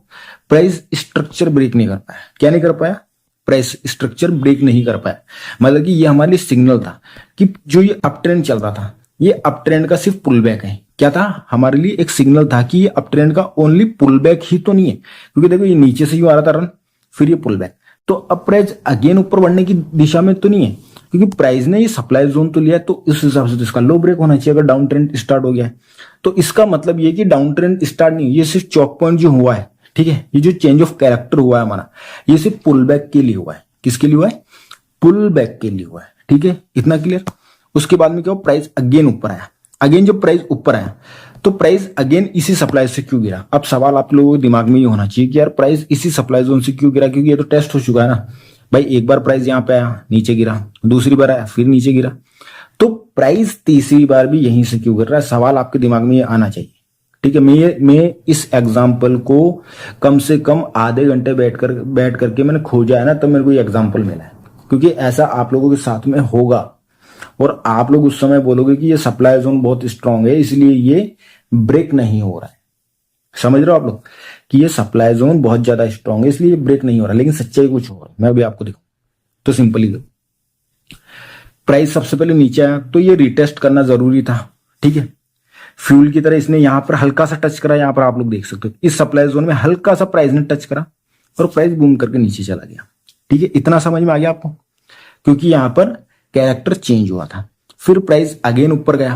प्राइस स्ट्रक्चर ब्रेक नहीं कर पाया। क्या नहीं कर पाया? प्राइस स्ट्रक्चर ब्रेक नहीं कर पाया। मतलब कि ये हमारे लिए सिग्नल था कि जो ये अप ट्रेंड चल रहा था, ये अप ट्रेंड का सिर्फ पुल बैक है। क्या था? हमारे लिए एक सिग्नल था कि ये अप ट्रेंड का ओनली पुल बैक ही तो नहीं है, क्योंकि देखो ये नीचे से यूं आ रहा था रन, फिर ये पुल बैक, तो अब प्राइस अगेन ऊपर बढ़ने की दिशा में तो नहीं है, क्योंकि प्राइस ने ये सप्लाई जोन तो लिया, तो इस हिसाब से तो इसका लो ब्रेक होना चाहिए अगर डाउन ट्रेंड स्टार्ट हो गया है। तो इसका मतलब ये कि डाउन ट्रेंड स्टार्ट नहीं, ये सिर्फ चौक पॉइंट जो हुआ है, ठीक है, ये जो चेंज ऑफ कैरेक्टर हुआ है हमारा, ये सिर्फ पुल बैक के लिए हुआ है। किसके लिए हुआ है? पुल बैक के लिए हुआ है। ठीक है, इतना क्लियर। उसके बाद में क्या हुआ, प्राइस अगेन ऊपर आया। अगेन जब प्राइस ऊपर आया तो प्राइस अगेन इसी सप्लाई से क्यों गिरा? अब सवाल आप लोगों के दिमाग में ये होना चाहिए कि यार प्राइस इसी सप्लाई जोन से क्यों गिरा, क्योंकि ये तो टेस्ट हो चुका है ना भाई। एक बार प्राइस यहां पे आया, नीचे गिरा, दूसरी बार आया, फिर नीचे गिरा, तो प्राइस तीसरी बार भी यहीं से क्यों गिर रहा है? सवाल आपके दिमाग में ये आना चाहिए। ठीक है, मैं इस एग्जाम्पल को कम से कम आधे घंटे बैठ करके मैंने खोजा है ना, तो मेरे को ये एग्जाम्पल मिला है, क्योंकि ऐसा आप लोगों के साथ में होगा और आप लोग उस समय बोलोगे कि ये सप्लाई जोन बहुत स्ट्रांग है इसलिए ये ब्रेक नहीं हो रहा है। समझ रहे हो आप लोग कि ये सप्लाई जोन बहुत ज्यादा स्ट्रांग है इसलिए ब्रेक नहीं हो रहा, लेकिन सच्चाई कुछ हो रहा है। मैं अभी आपको दिखाऊं तो सिंपली देखो, प्राइस सबसे पहले नीचे आया तो ये रिटेस्ट करना जरूरी था। ठीक है, फ्यूल की तरह इसने यहां पर हल्का सा टच करा, यहां पर आप लोग देख सकते हो इस सप्लाई जोन में हल्का सा प्राइस ने टच करा और प्राइस बूम करके नीचे चला गया। ठीक है, इतना समझ में आ गया आपको, क्योंकि यहां पर कैरेक्टर चेंज हुआ था। फिर प्राइस अगेन ऊपर गया।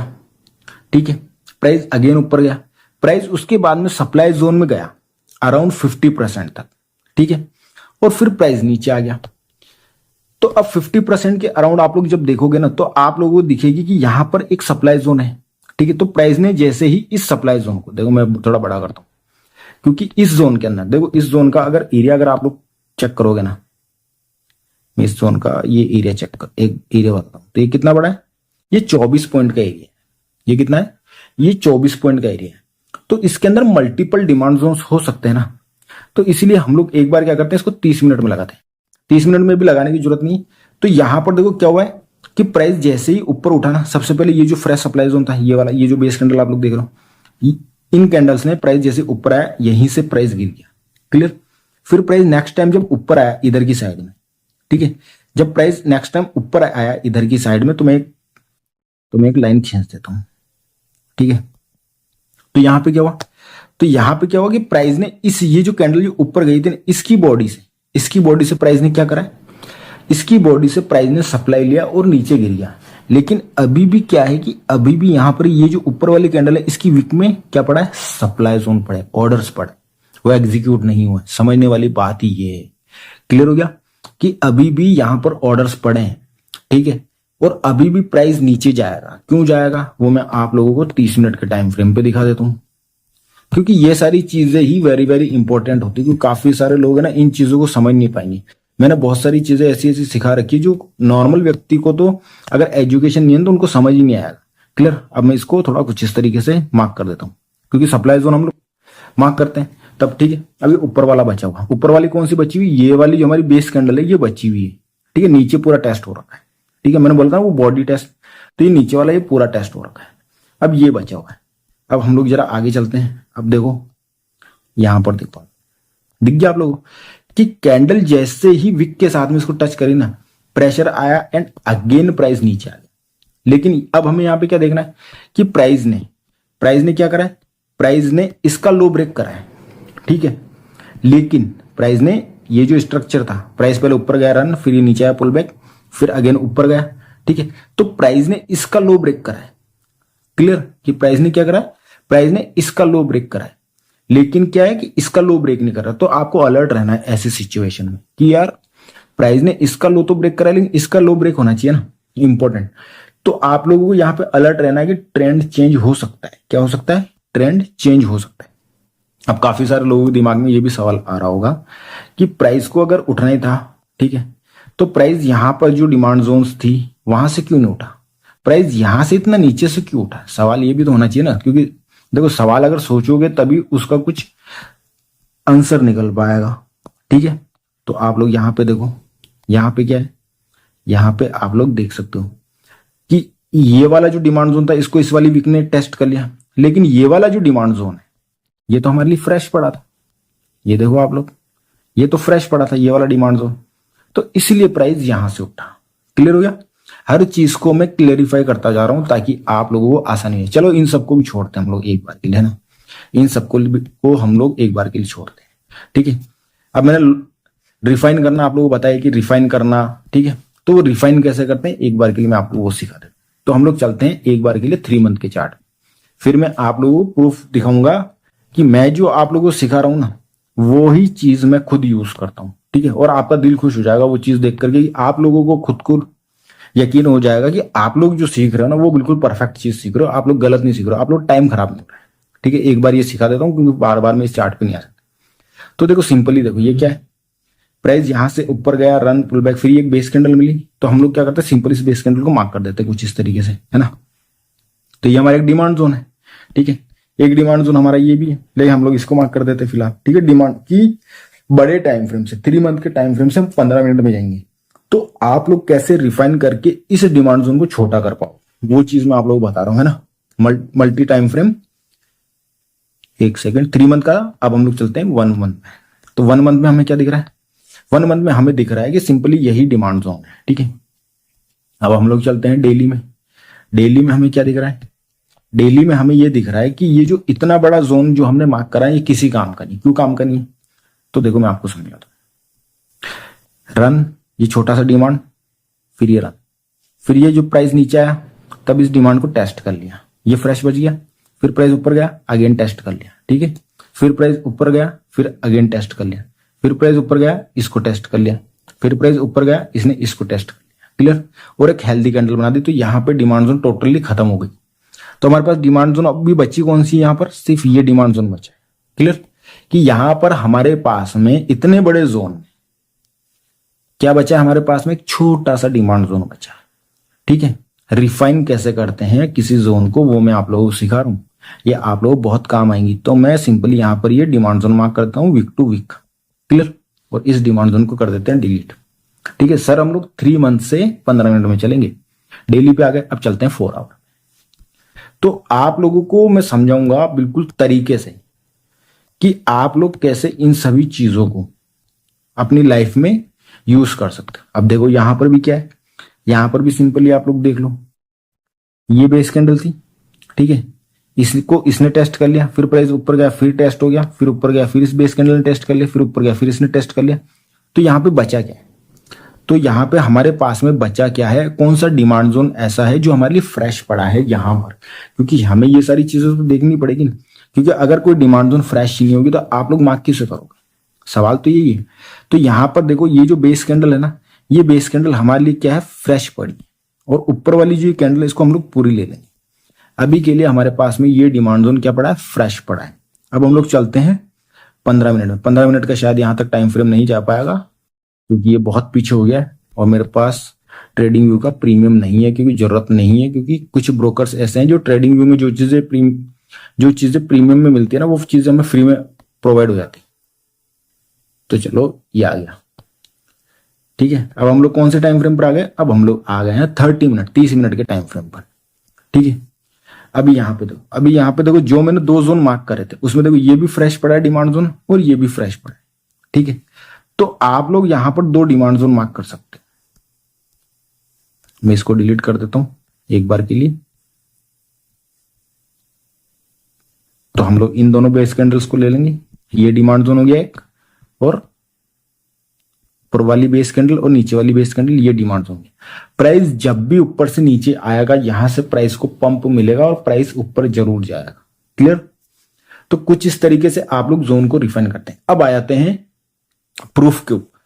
ठीक है, प्राइस अगेन ऊपर गया, प्राइस उसके बाद में सप्लाई जोन में गया अराउंड 50% तक। ठीक है, और फिर प्राइस नीचे आ गया। तो तो अब 50% के अराउंड आप लोग जब देखोगे ना, तो आप लोगों को दिखेगी कि यहां पर एक सप्लाई जोन है, ठीक है। तो प्राइस ने जैसे ही इस सप्लाई जोन को, देखो मैं थोड़ा बड़ा करता हूं, क्योंकि इस जोन के अंदर देखो, इस जोन का अगर एरिया अगर आप लोग चेक करोगे ना, मैं इस जोन का ये एरिया चेक कर, एक एरिया बताता हूं, तो ये कितना बड़ा है, ये 24 पॉइंट का एरिया है। ये कितना है, ये 24 पॉइंट का एरिया है। तो इसके अंदर मल्टीपल डिमांड जोन हो सकते हैं ना, तो इसीलिए हम लोग एक बार क्या करते हैं, इसको 30 मिनट में लगाते हैं। 30 मिनट में भी लगाने की जरूरत नहीं। तो यहां पर देखो क्या हुआ है कि प्राइस जैसे ही ऊपर उठा ना, सबसे पहले ये जो फ्रेश सप्लाई जोन था, ये वाला, ये जो बेस कैंडल आप लोग देख रहे हो, इन कैंडल्स ने प्राइस जैसे ऊपर आया, यहीं से प्राइस गिर गया। क्लियर। फिर प्राइस नेक्स्ट टाइम जब ऊपर आया इधर की साइड में, ठीक है, जब प्राइस नेक्स्ट टाइम ऊपर आया इधर की साइड में, तो मैं एक लाइन खींच देता हूं, ठीक है। तो यहां पे क्या हुआ, तो यहां पे क्या हुआ कि प्राइस ने इस, ये जो कैंडल जो ऊपर गई थी ना, इसकी बॉडी से प्राइस ने क्या करा, इसकी बॉडी से प्राइस ने सप्लाई लिया और नीचे गिर गया। लेकिन अभी भी क्या है कि अभी भी यहां पर ये जो ऊपर वाली कैंडल है, इसकी वीक में क्या पड़ा है, सप्लाई जोन पड़े, ऑर्डर्स पड़े, वो एग्जीक्यूट नहीं हुए। समझने वाली बात ही ये है। क्लियर हो गया कि अभी भी यहां पर ऑर्डर्स पड़े हैं, ठीक है, और अभी भी प्राइस नीचे जाएगा। क्यों जाएगा वो मैं आप लोगों को 30 मिनट के टाइम फ्रेम पे दिखा देता हूं, क्योंकि ये सारी चीजें ही वेरी वेरी इंपॉर्टेंट होती है। क्योंकि काफी सारे लोग है ना, इन चीजों को समझ नहीं पाएंगे। मैंने बहुत सारी चीजें ऐसी ऐसी सिखा रखी है जो नॉर्मल व्यक्ति को, तो अगर एजुकेशन नहीं है तो उनको समझ ही नहीं आएगा। क्लियर। अब मैं इसको थोड़ा कुछ इस तरीके से मार्क कर देता हूँ, क्योंकि सप्लाई जोन हम लोग मार्क करते हैं तब, ठीक है। अभी ऊपर वाला बचा हुआ, ऊपर वाली कौन सी बची हुई, ये वाली जो हमारी बेस कैंडल है, ये बची हुई है, ठीक है। नीचे पूरा टेस्ट हो रखा है, ठीक है। मैंने बोलता हूँ वो बॉडी टेस्ट, तो ये नीचे वाला ये पूरा टेस्ट हो रखा है। अब ये बचा हुआ है। अब हम लोग जरा आगे चलते हैं। अब देखो यहां पर दिख गया आप लोगों को कि कैंडल जैसे ही विक के साथ में इसको टच करी ना, प्रेशर आया एंड अगेन प्राइस नीचे आ गया। लेकिन अब हमें यहां पे क्या देखना है कि प्राइस ने क्या करा है, प्राइस ने इसका लो ब्रेक करा है, ठीक है। लेकिन प्राइस ने ये जो स्ट्रक्चर था, प्राइस पहले ऊपर गया रन, फिर ये नीचे आया पुल बैक, फिर अगेन ऊपर गया, ठीक है। तो प्राइस ने इसका लो ब्रेक करा है। क्लियर कि प्राइस ने क्या करा है, प्राइस ने इसका लो ब्रेक करा है। लेकिन क्या है कि इसका लो ब्रेक नहीं कर रहा। तो आपको अलर्ट रहना है ऐसी सिचुएशन में कि यार प्राइस ने इसका लो तो ब्रेक करा है, लेकिन इसका लो ब्रेक होना चाहिए ना, इंपॉर्टेंट। तो आप लोगों को यहां पे अलर्ट रहना है कि ट्रेंड चेंज हो सकता है। क्या हो सकता है, ट्रेंड चेंज हो सकता है। अब काफी सारे लोगों के दिमाग में ये भी सवाल आ रहा होगा कि प्राइस को अगर उठना ही था, ठीक है, तो प्राइस यहां पर जो डिमांड जोन्स थी वहां से क्यों नहीं उठा, प्राइस यहां से इतना नीचे से क्यों उठा। सवाल ये भी तो होना चाहिए ना, क्योंकि देखो सवाल अगर सोचोगे तभी उसका कुछ आंसर निकल पाएगा, ठीक है। तो आप लोग यहां पे देखो, यहां पे क्या है, यहां पे आप लोग देख सकते हो कि ये वाला जो डिमांड जोन था, इसको इस वाली वीक ने टेस्ट कर लिया। लेकिन ये वाला जो डिमांड जोन है, ये तो हमारे लिए फ्रेश पड़ा था। ये देखो आप लोग, ये तो फ्रेश पड़ा था ये वाला डिमांड जोन, तो इसलिए प्राइस यहां से उठा। क्लियर हो गया। हर चीज को मैं क्लेरिफाई करता जा रहा हूं ताकि आप लोगों को आसानी हो। चलो इन सबको भी छोड़ते हैं हम लोग एक बार के लिए, है ना, इन सबको को हम लोग एक बार के लिए छोड़ते हैं, ठीक है। अब मैंने रिफाइन करना आप लोगों को बताया कि रिफाइन करना, ठीक है। तो वो रिफाइन कैसे करते हैं एक बार के लिए मैं आपको वो सिखा देता हूं। तो हम लोग चलते हैं एक बार के लिए 3 मंथ के चार्ट, फिर मैं आप लोगों को प्रूफ दिखाऊंगा कि मैं जो आप लोगों को सिखा रहा हूं ना, वो ही चीज मैं खुद यूज करता हूं, ठीक है। और आपका दिल खुश हो जाएगा वो चीज देख करके, आप लोगों को खुद को यकीन हो जाएगा कि आप लोग जो सीख रहे हो ना, वो बिल्कुल परफेक्ट चीज सीख रहे हो, आप लोग गलत नहीं सीख रहे हो, आप लोग टाइम खराब नहीं कर रहे, ठीक है। एक बार ये सिखा देता हूं क्योंकि बार बार मैं इस चार्ट पे नहीं आ सकता। तो देखो सिंपली देखो, ये क्या है, प्राइस यहां से ऊपर गया, रन पुल बैक, फिर एक बेस कैंडल मिली। तो हम लोग क्या करते हैं, सिंपल इस बेस कैंडल को मार्क कर देते हैं कुछ इस तरीके से, है ना। तो ये हमारा एक डिमांड जोन है, ठीक है। एक डिमांड जोन हमारा ये भी है, लेकिन हम लोग इसको मार्क कर देते हैं फिलहाल, ठीक है। डिमांड की बड़े टाइम फ्रेम से, 3 मंथ के टाइम फ्रेम से हम 15 मिनट में जाएंगे। तो आप लोग कैसे रिफाइन करके इस डिमांड जोन को छोटा कर पाओ, वो चीज मैं आप लोगों को बता रहा हूं, है ना। मल्टी टाइम फ्रेम, एक सेकंड, 3 मंथ का। अब हम लोग चलते हैं 1 मंथ में। तो 1 मंथ में हमें क्या दिख रहा है, 1 मंथ में हमें दिख रहा है कि सिंपली यही डिमांड जोन है, ठीक है। अब हम लोग चलते हैं डेली में। डेली में हमें क्या दिख रहा है, डेली में हमें यह दिख रहा है कि ये जो इतना बड़ा जोन जो हमने मार्क करा है, ये किसी काम का नहीं। क्यों काम का नहीं है, तो देखो मैं आपको समझाता हूं। रन, ये छोटा सा डिमांड, फिर ये रन, फिर ये जो प्राइस नीचे आया तब इस डिमांड को टेस्ट कर लिया, ये फ्रेश बच गया, फिर प्राइस ऊपर गया, अगेन टेस्ट कर लिया, ठीक है। फिर प्राइस ऊपर गया, फिर अगेन टेस्ट कर लिया, फिर प्राइस ऊपर गया, इसको टेस्ट कर लिया, फिर प्राइस ऊपर गया, इसने इसको टेस्ट कर लिया, क्लियर, और एक हेल्दी कैंडल बना दी, तो यहाँ पे डिमांड जोन टोटली खत्म हो गई। तो हमारे पास डिमांड जोन अब भी बची कौन सी, यहाँ पर सिर्फ ये डिमांड जोन बचा है, क्लियर, कि यहां पर हमारे पास में इतने बड़े जोन में क्या बचा है, हमारे पास में एक छोटा सा डिमांड जोन बचा है। ठीक है, रिफाइन कैसे करते हैं किसी जोन को वो मैं आप लोगों को सिखा रहा हूं, ये आप लोगों को बहुत काम आएंगी। तो मैं सिंपली यहां पर ये डिमांड जोन मार्क करता हूं वीक टू वीक, क्लियर, और इस डिमांड जोन को कर देते हैं डिलीट। ठीक है सर, हम लोग 3 मंथ से 15 मिनट में चलेंगे, डेली पे आ गए, अब चलते हैं 4 आवर। तो आप लोगों को मैं समझाऊंगा बिल्कुल तरीके से कि आप लोग कैसे इन सभी चीजों को अपनी लाइफ में यूज कर सकते हैं। अब देखो यहां पर भी क्या है, यहां पर भी सिंपली आप लोग देख लो, ये बेस कैंडल थी, ठीक है, इसको इसने टेस्ट कर लिया, फिर प्राइस ऊपर गया, फिर टेस्ट हो गया, फिर ऊपर गया, फिर इस बेस कैंडल ने टेस्ट कर लिया, फिर ऊपर गया, फिर इसने टेस्ट कर लिया। तो यहां पे बचा क्या है, तो यहां पे हमारे पास में बचा क्या है, कौन सा डिमांड जोन ऐसा है जो हमारे लिए फ्रेश पड़ा है यहां पर, क्योंकि हमें ये सारी चीजें तो देखनी पड़ेगी ना, क्योंकि अगर कोई डिमांड जोन फ्रेश नहीं होगी तो आप लोग मार्क किससे करोगे, सवाल तो यही है। तो यहां पर देखो ये जो बेस कैंडल है ना, ये बेस कैंडल हमारे लिए क्या है, फ्रेश पड़ी, और ऊपर वाली जो कैंडल है इसको हम लोग पूरी ले लेंगे। अभी के लिए हमारे पास में ये डिमांड जोन क्या पड़ा है, फ्रेश पड़ा है। अब हम लोग चलते हैं 15 मिनट में, 15 मिनट का शायद यहां तक टाइम फ्रेम नहीं जा पाएगा क्योंकि ये बहुत पीछे हो गया है, और मेरे पास ट्रेडिंग व्यू का प्रीमियम नहीं है क्योंकि जरूरत नहीं है, क्योंकि कुछ ब्रोकर्स ऐसे हैं जो ट्रेडिंग व्यू में जो चीजें प्रीमियम में मिलती है ना, वो चीजें हमें फ्री में प्रोवाइड हो जाती। तो चलो ये आ गया, ठीक है। अब हम लोग कौन से टाइम फ्रेम पर आ गए, अब हम लोग आ गए हैं 30 मिनट के टाइम फ्रेम पर, ठीक है। अभी यहाँ पे देखो जो मैंने 2 जोन मार्क करे थे उसमें देखो ये भी फ्रेश पड़ा है डिमांड जोन, और ये भी फ्रेश पड़ा है, ठीक है। तो आप लोग यहां पर 2 डिमांड जोन मार्क कर सकते हैं। मैं इसको डिलीट कर देता हूं एक बार के लिए। तो हम लोग इन दोनों बेस कैंडल्स को ले लेंगे, ये डिमांड जोन हो गया एक, और ऊपर वाली बेस कैंडल और नीचे वाली बेस कैंडल ये डिमांड जोन। प्राइस जब भी ऊपर से नीचे आएगा यहां से प्राइस को पंप मिलेगा और प्राइस ऊपर जरूर जाएगा, क्लियर। तो कुछ इस तरीके से आप लोग जोन को रिफाइन करते हैं। अब आ जाते हैं प्रूफ के ऊपर,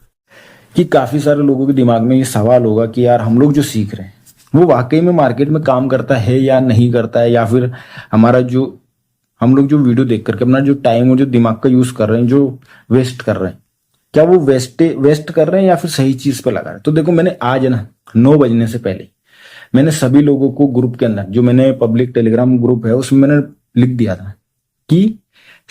कि काफी सारे लोगों के दिमाग में ये सवाल होगा कि यार हम लोग जो सीख रहे हैं वो वाकई में मार्केट में काम करता है या नहीं करता है, या फिर हमारा जो हम लोग जो वीडियो देख करके अपना जो टाइम और जो दिमाग का यूज कर रहे हैं, जो वेस्ट कर रहे हैं, क्या वो वेस्ट कर रहे हैं या फिर सही चीज पे लगा रहे हैं। तो देखो मैंने आज ना 9 बजने से पहले मैंने सभी लोगों को ग्रुप के अंदर, जो मैंने पब्लिक टेलीग्राम ग्रुप है उसमें मैंने लिख दिया था कि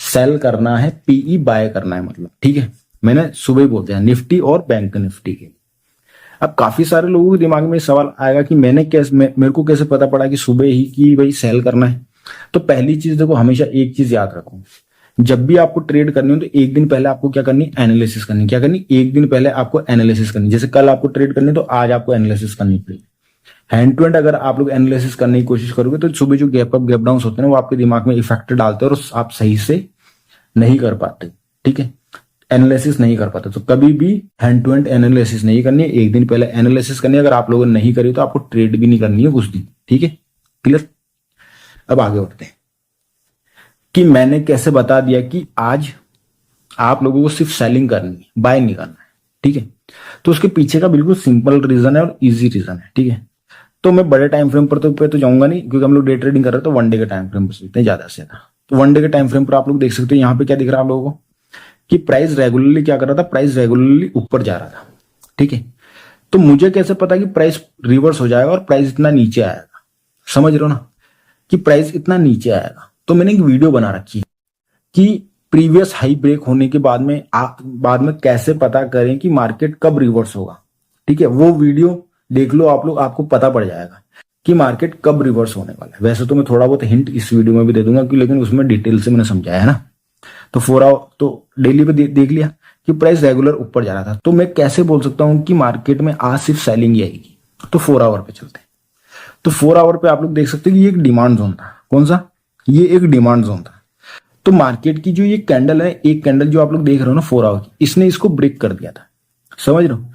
सेल करना है, पीई बाय करना है, मतलब ठीक है। मैंने सुबह ही बोल दिया निफ्टी और बैंक निफ्टी के। अब काफी सारे लोगों के दिमाग में सवाल आएगा कि मेरे को कैसे पता पड़ा कि सुबह ही कि भाई सेल करना है। तो पहली चीज देखो, हमेशा एक चीज याद रखो, जब भी आपको ट्रेड करनी हो तो एक दिन पहले आपको क्या करनी, एनालिसिस करनी। क्या करनी, एक दिन पहले आपको एनालिसिस करनी। जैसे कल आपको ट्रेड करनी तो आज आपको एनालिसिस करनी पड़ेगी। हैंड टू हैंड अगर आप लोग एनालिसिस करने की कोशिश करोगे तो सुबह जो गैप अप गैप डाउन होते हैं वो आपके दिमाग में इफेक्ट डालते हैं और आप सही से नहीं कर पाते, ठीक है, एनालिसिस नहीं कर पाते। तो कभी भी हैंड टू हैंड एनालिसिस नहीं करनी है, एक दिन पहले एनालिसिस करनी है। अगर आप लोगों ने नहीं करी तो आपको ट्रेड भी नहीं करनी है उस दिन, ठीक है, क्लियर। अब आगे बढ़ते हैं कि मैंने कैसे बता दिया कि आज आप लोगों को सिर्फ सेलिंग करनी है, बाय नहीं करना है, ठीक है। तो उसके पीछे का बिल्कुल सिंपल रीजन है और इजी रीजन है, ठीक है। तो मैं बड़े टाइम फ्रेम पर तो जाऊंगा नहीं क्योंकि हम लोग डे ट्रेडिंग कर रहे हैं, तो 1 डे के टाइम फ्रेम पर चलते हैं ज्यादा से ज्यादा। तो 1 डे के टाइम फ्रेम पर आप लोग देख सकते हो यहाँ पे क्या दिख रहा है आप लोगों को कि प्राइस रेगुलरली क्या कर रहा था, प्राइस रेगुलरली ऊपर जा रहा था, ठीक है। तो मुझे कैसे पता कि प्राइस रिवर्स हो जाएगा और प्राइस इतना नीचे आएगा, समझ रहे हो ना, कि प्राइस इतना नीचे आएगा। तो मैंने एक वीडियो बना रखी है कि प्रीवियस हाई ब्रेक होने के बाद में कैसे पता करें कि मार्केट कब रिवर्स होगा, ठीक है। वो वीडियो देख लो आप लोग, आपको पता पड़ जाएगा कि मार्केट कब रिवर्स होने वाला है। वैसे तो मैं थोड़ा बहुत हिंट इस वीडियो में भी दे दूंगा, लेकिन उसमें डिटेल से मैंने समझाया है ना। तो 4 आवर तो डेली पे देख लिया कि प्राइस रेगुलर ऊपर जा रहा था। तो मैं कैसे बोल सकता हूं कि मार्केट में आज सिर्फ सेलिंग ही आएगी। तो 4 आवर पे चलते हैं। तो 4 आवर पे आप लोग देख सकते हैं कि ये एक डिमांड जोन था। कौन सा, ये एक डिमांड जोन था। तो मार्केट की जो ये कैंडल है, एक कैंडल जो आप लोग देख रहे हो ना 4 आवर की, इसने इसको ब्रेक कर दिया था, समझ रहे हो।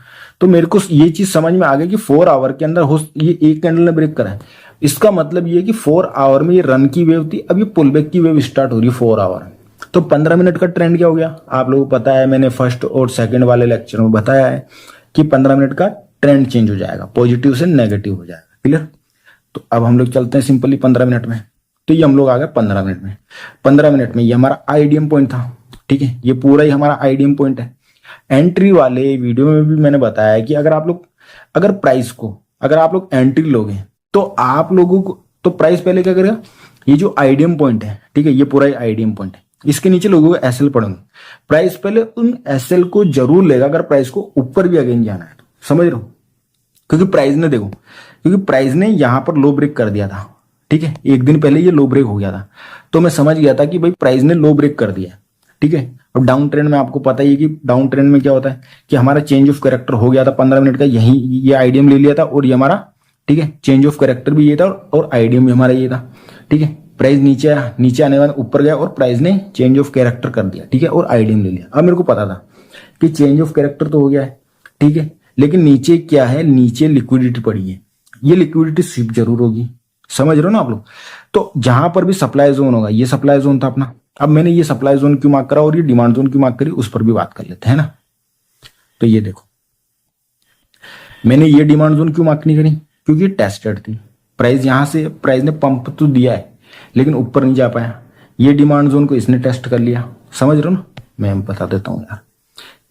तो मेरे को ये चीज समझ में आ गई कि 4 आवर के अंदर ये एक कैंडल ने ब्रेक करा है। इसका मतलब ये कि 4 आवर में ये रन की वेव थी, अब ये पुलबैक की वेव स्टार्ट हो रही है 4 आवर। तो 15 मिनट का ट्रेंड क्या हो गया, आप लोगों को पता है, मैंने फर्स्ट और सेकंड वाले लेक्चर में बताया है कि 15 मिनट का ट्रेंड चेंज हो जाएगा, पॉजिटिव से नेगेटिव हो जाएगा। क्लियर? तो अब हम लोग चलते हैं सिंपली 15 मिनट में। तो ये हम लोग आ गए 15 मिनट में। 15 मिनट में ये हमारा आईडीएम पॉइंट था, ठीक है, ये पूरा ही हमारा आईडीएम पॉइंट है। एंट्री वाले वीडियो में भी मैंने बताया कि अगर आप लोग प्राइस को अगर आप लोग एंट्री लोगे तो आप लोगों को तो प्राइस पहले क्या करेगा, ये जो आईडीएम पॉइंट है, ठीक है, ये पूरा ही आईडीएम पॉइंट है, इसके नीचे लोगों को एसएल पढ़ेंगे। प्राइस पहले उन एसएल को जरूर लेगा अगर प्राइस को ऊपर भी अगेन जाना है तो, समझ रहे हो? क्योंकि प्राइस ने देखो, क्योंकि प्राइस ने यहां पर लो ब्रेक कर दिया था, ठीक है, एक दिन पहले ये लो ब्रेक हो गया था, तो मैं समझ गया था कि भाई प्राइस ने लो ब्रेक कर दिया, ठीक है। अब डाउन ट्रेंड में आपको पता ही है कि डाउन ट्रेंड में क्या होता है कि हमारा चेंज ऑफ कैरेक्टर हो गया था 15 मिनट का, यही ये आईडीएम ले लिया था और ये हमारा, ठीक है, चेंज ऑफ कैरेक्टर भी ये था और आईडीएम भी हमारा ये था, ठीक है। प्राइस नीचे आया, नीचे आने के बाद ऊपर गया और प्राइस ने चेंज ऑफ कैरेक्टर कर दिया, ठीक है, और आईडीएम ले लिया। अब मेरे को पता था कि चेंज ऑफ कैरेक्टर तो हो गया है, ठीक है, लेकिन नीचे क्या है, नीचे लिक्विडिटी पड़ी है, ये लिक्विडिटी स्वीप जरूर होगी, समझ रहे हो ना आप लोग? तो जहां पर भी सप्लाई जोन होगा, ये सप्लाई जोन था अपना। अब मैंने ये सप्लाई जोन क्यों मार्क करा और ये डिमांड जोन क्यों मार्क करी, उस पर भी बात कर लेते हैं ना। तो ये देखो, मैंने ये डिमांड जोन क्यों मार्क नहीं करी, क्योंकि टेस्टेड थी। प्राइस यहां से प्राइस ने पंप तो दिया है लेकिन ऊपर नहीं जा पाया, ये डिमांड जोन को इसने टेस्ट कर लिया, समझ रहे हो ना? मैं बता देता हूं यार,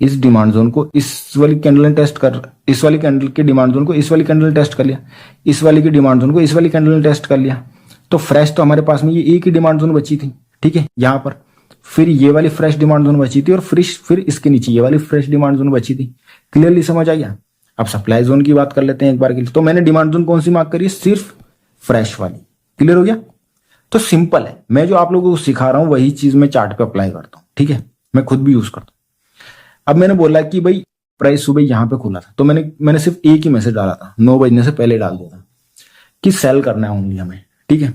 इस डिमांड जोन को इस वाली कैंडल ने टेस्ट कर, इस वाली कैंडल के डिमांड जोन को इस वाली कैंडल ने टेस्ट कर लिया, इस वाली की डिमांड जोन को इस वाली कैंडल ने टेस्ट कर लिया, तो फ्रेश तो हमारे पास में ये एक ही डिमांड जोन बची थी, ठीक है, यहां पर। फिर ये वाली फ्रेश डिमांड जोन बची थी और फिर इसके नीचे ये वाली फ्रेश डिमांड जोन बची थी। क्लियरली समझ आ गया? अब सप्लाई जोन की बात कर लेते हैं एक बार के लिए। तो मैंने डिमांड जोन कौन सी मार्क करी, सिर्फ फ्रेश वाली। क्लियर हो गया? तो सिंपल है, मैं जो आप लोगों को सिखा रहा हूं वही चीज मैं चार्ट पे अप्लाई करता हूं, ठीक है, मैं खुद भी यूज करता हूं। अब मैंने बोला कि भाई प्राइस सुबह यहां पे खुला था, तो मैंने सिर्फ एक ही मैसेज डाला था, 9 बजने से पहले डाल दिया था कि सेल करना है ओनली हमें, ठीक है।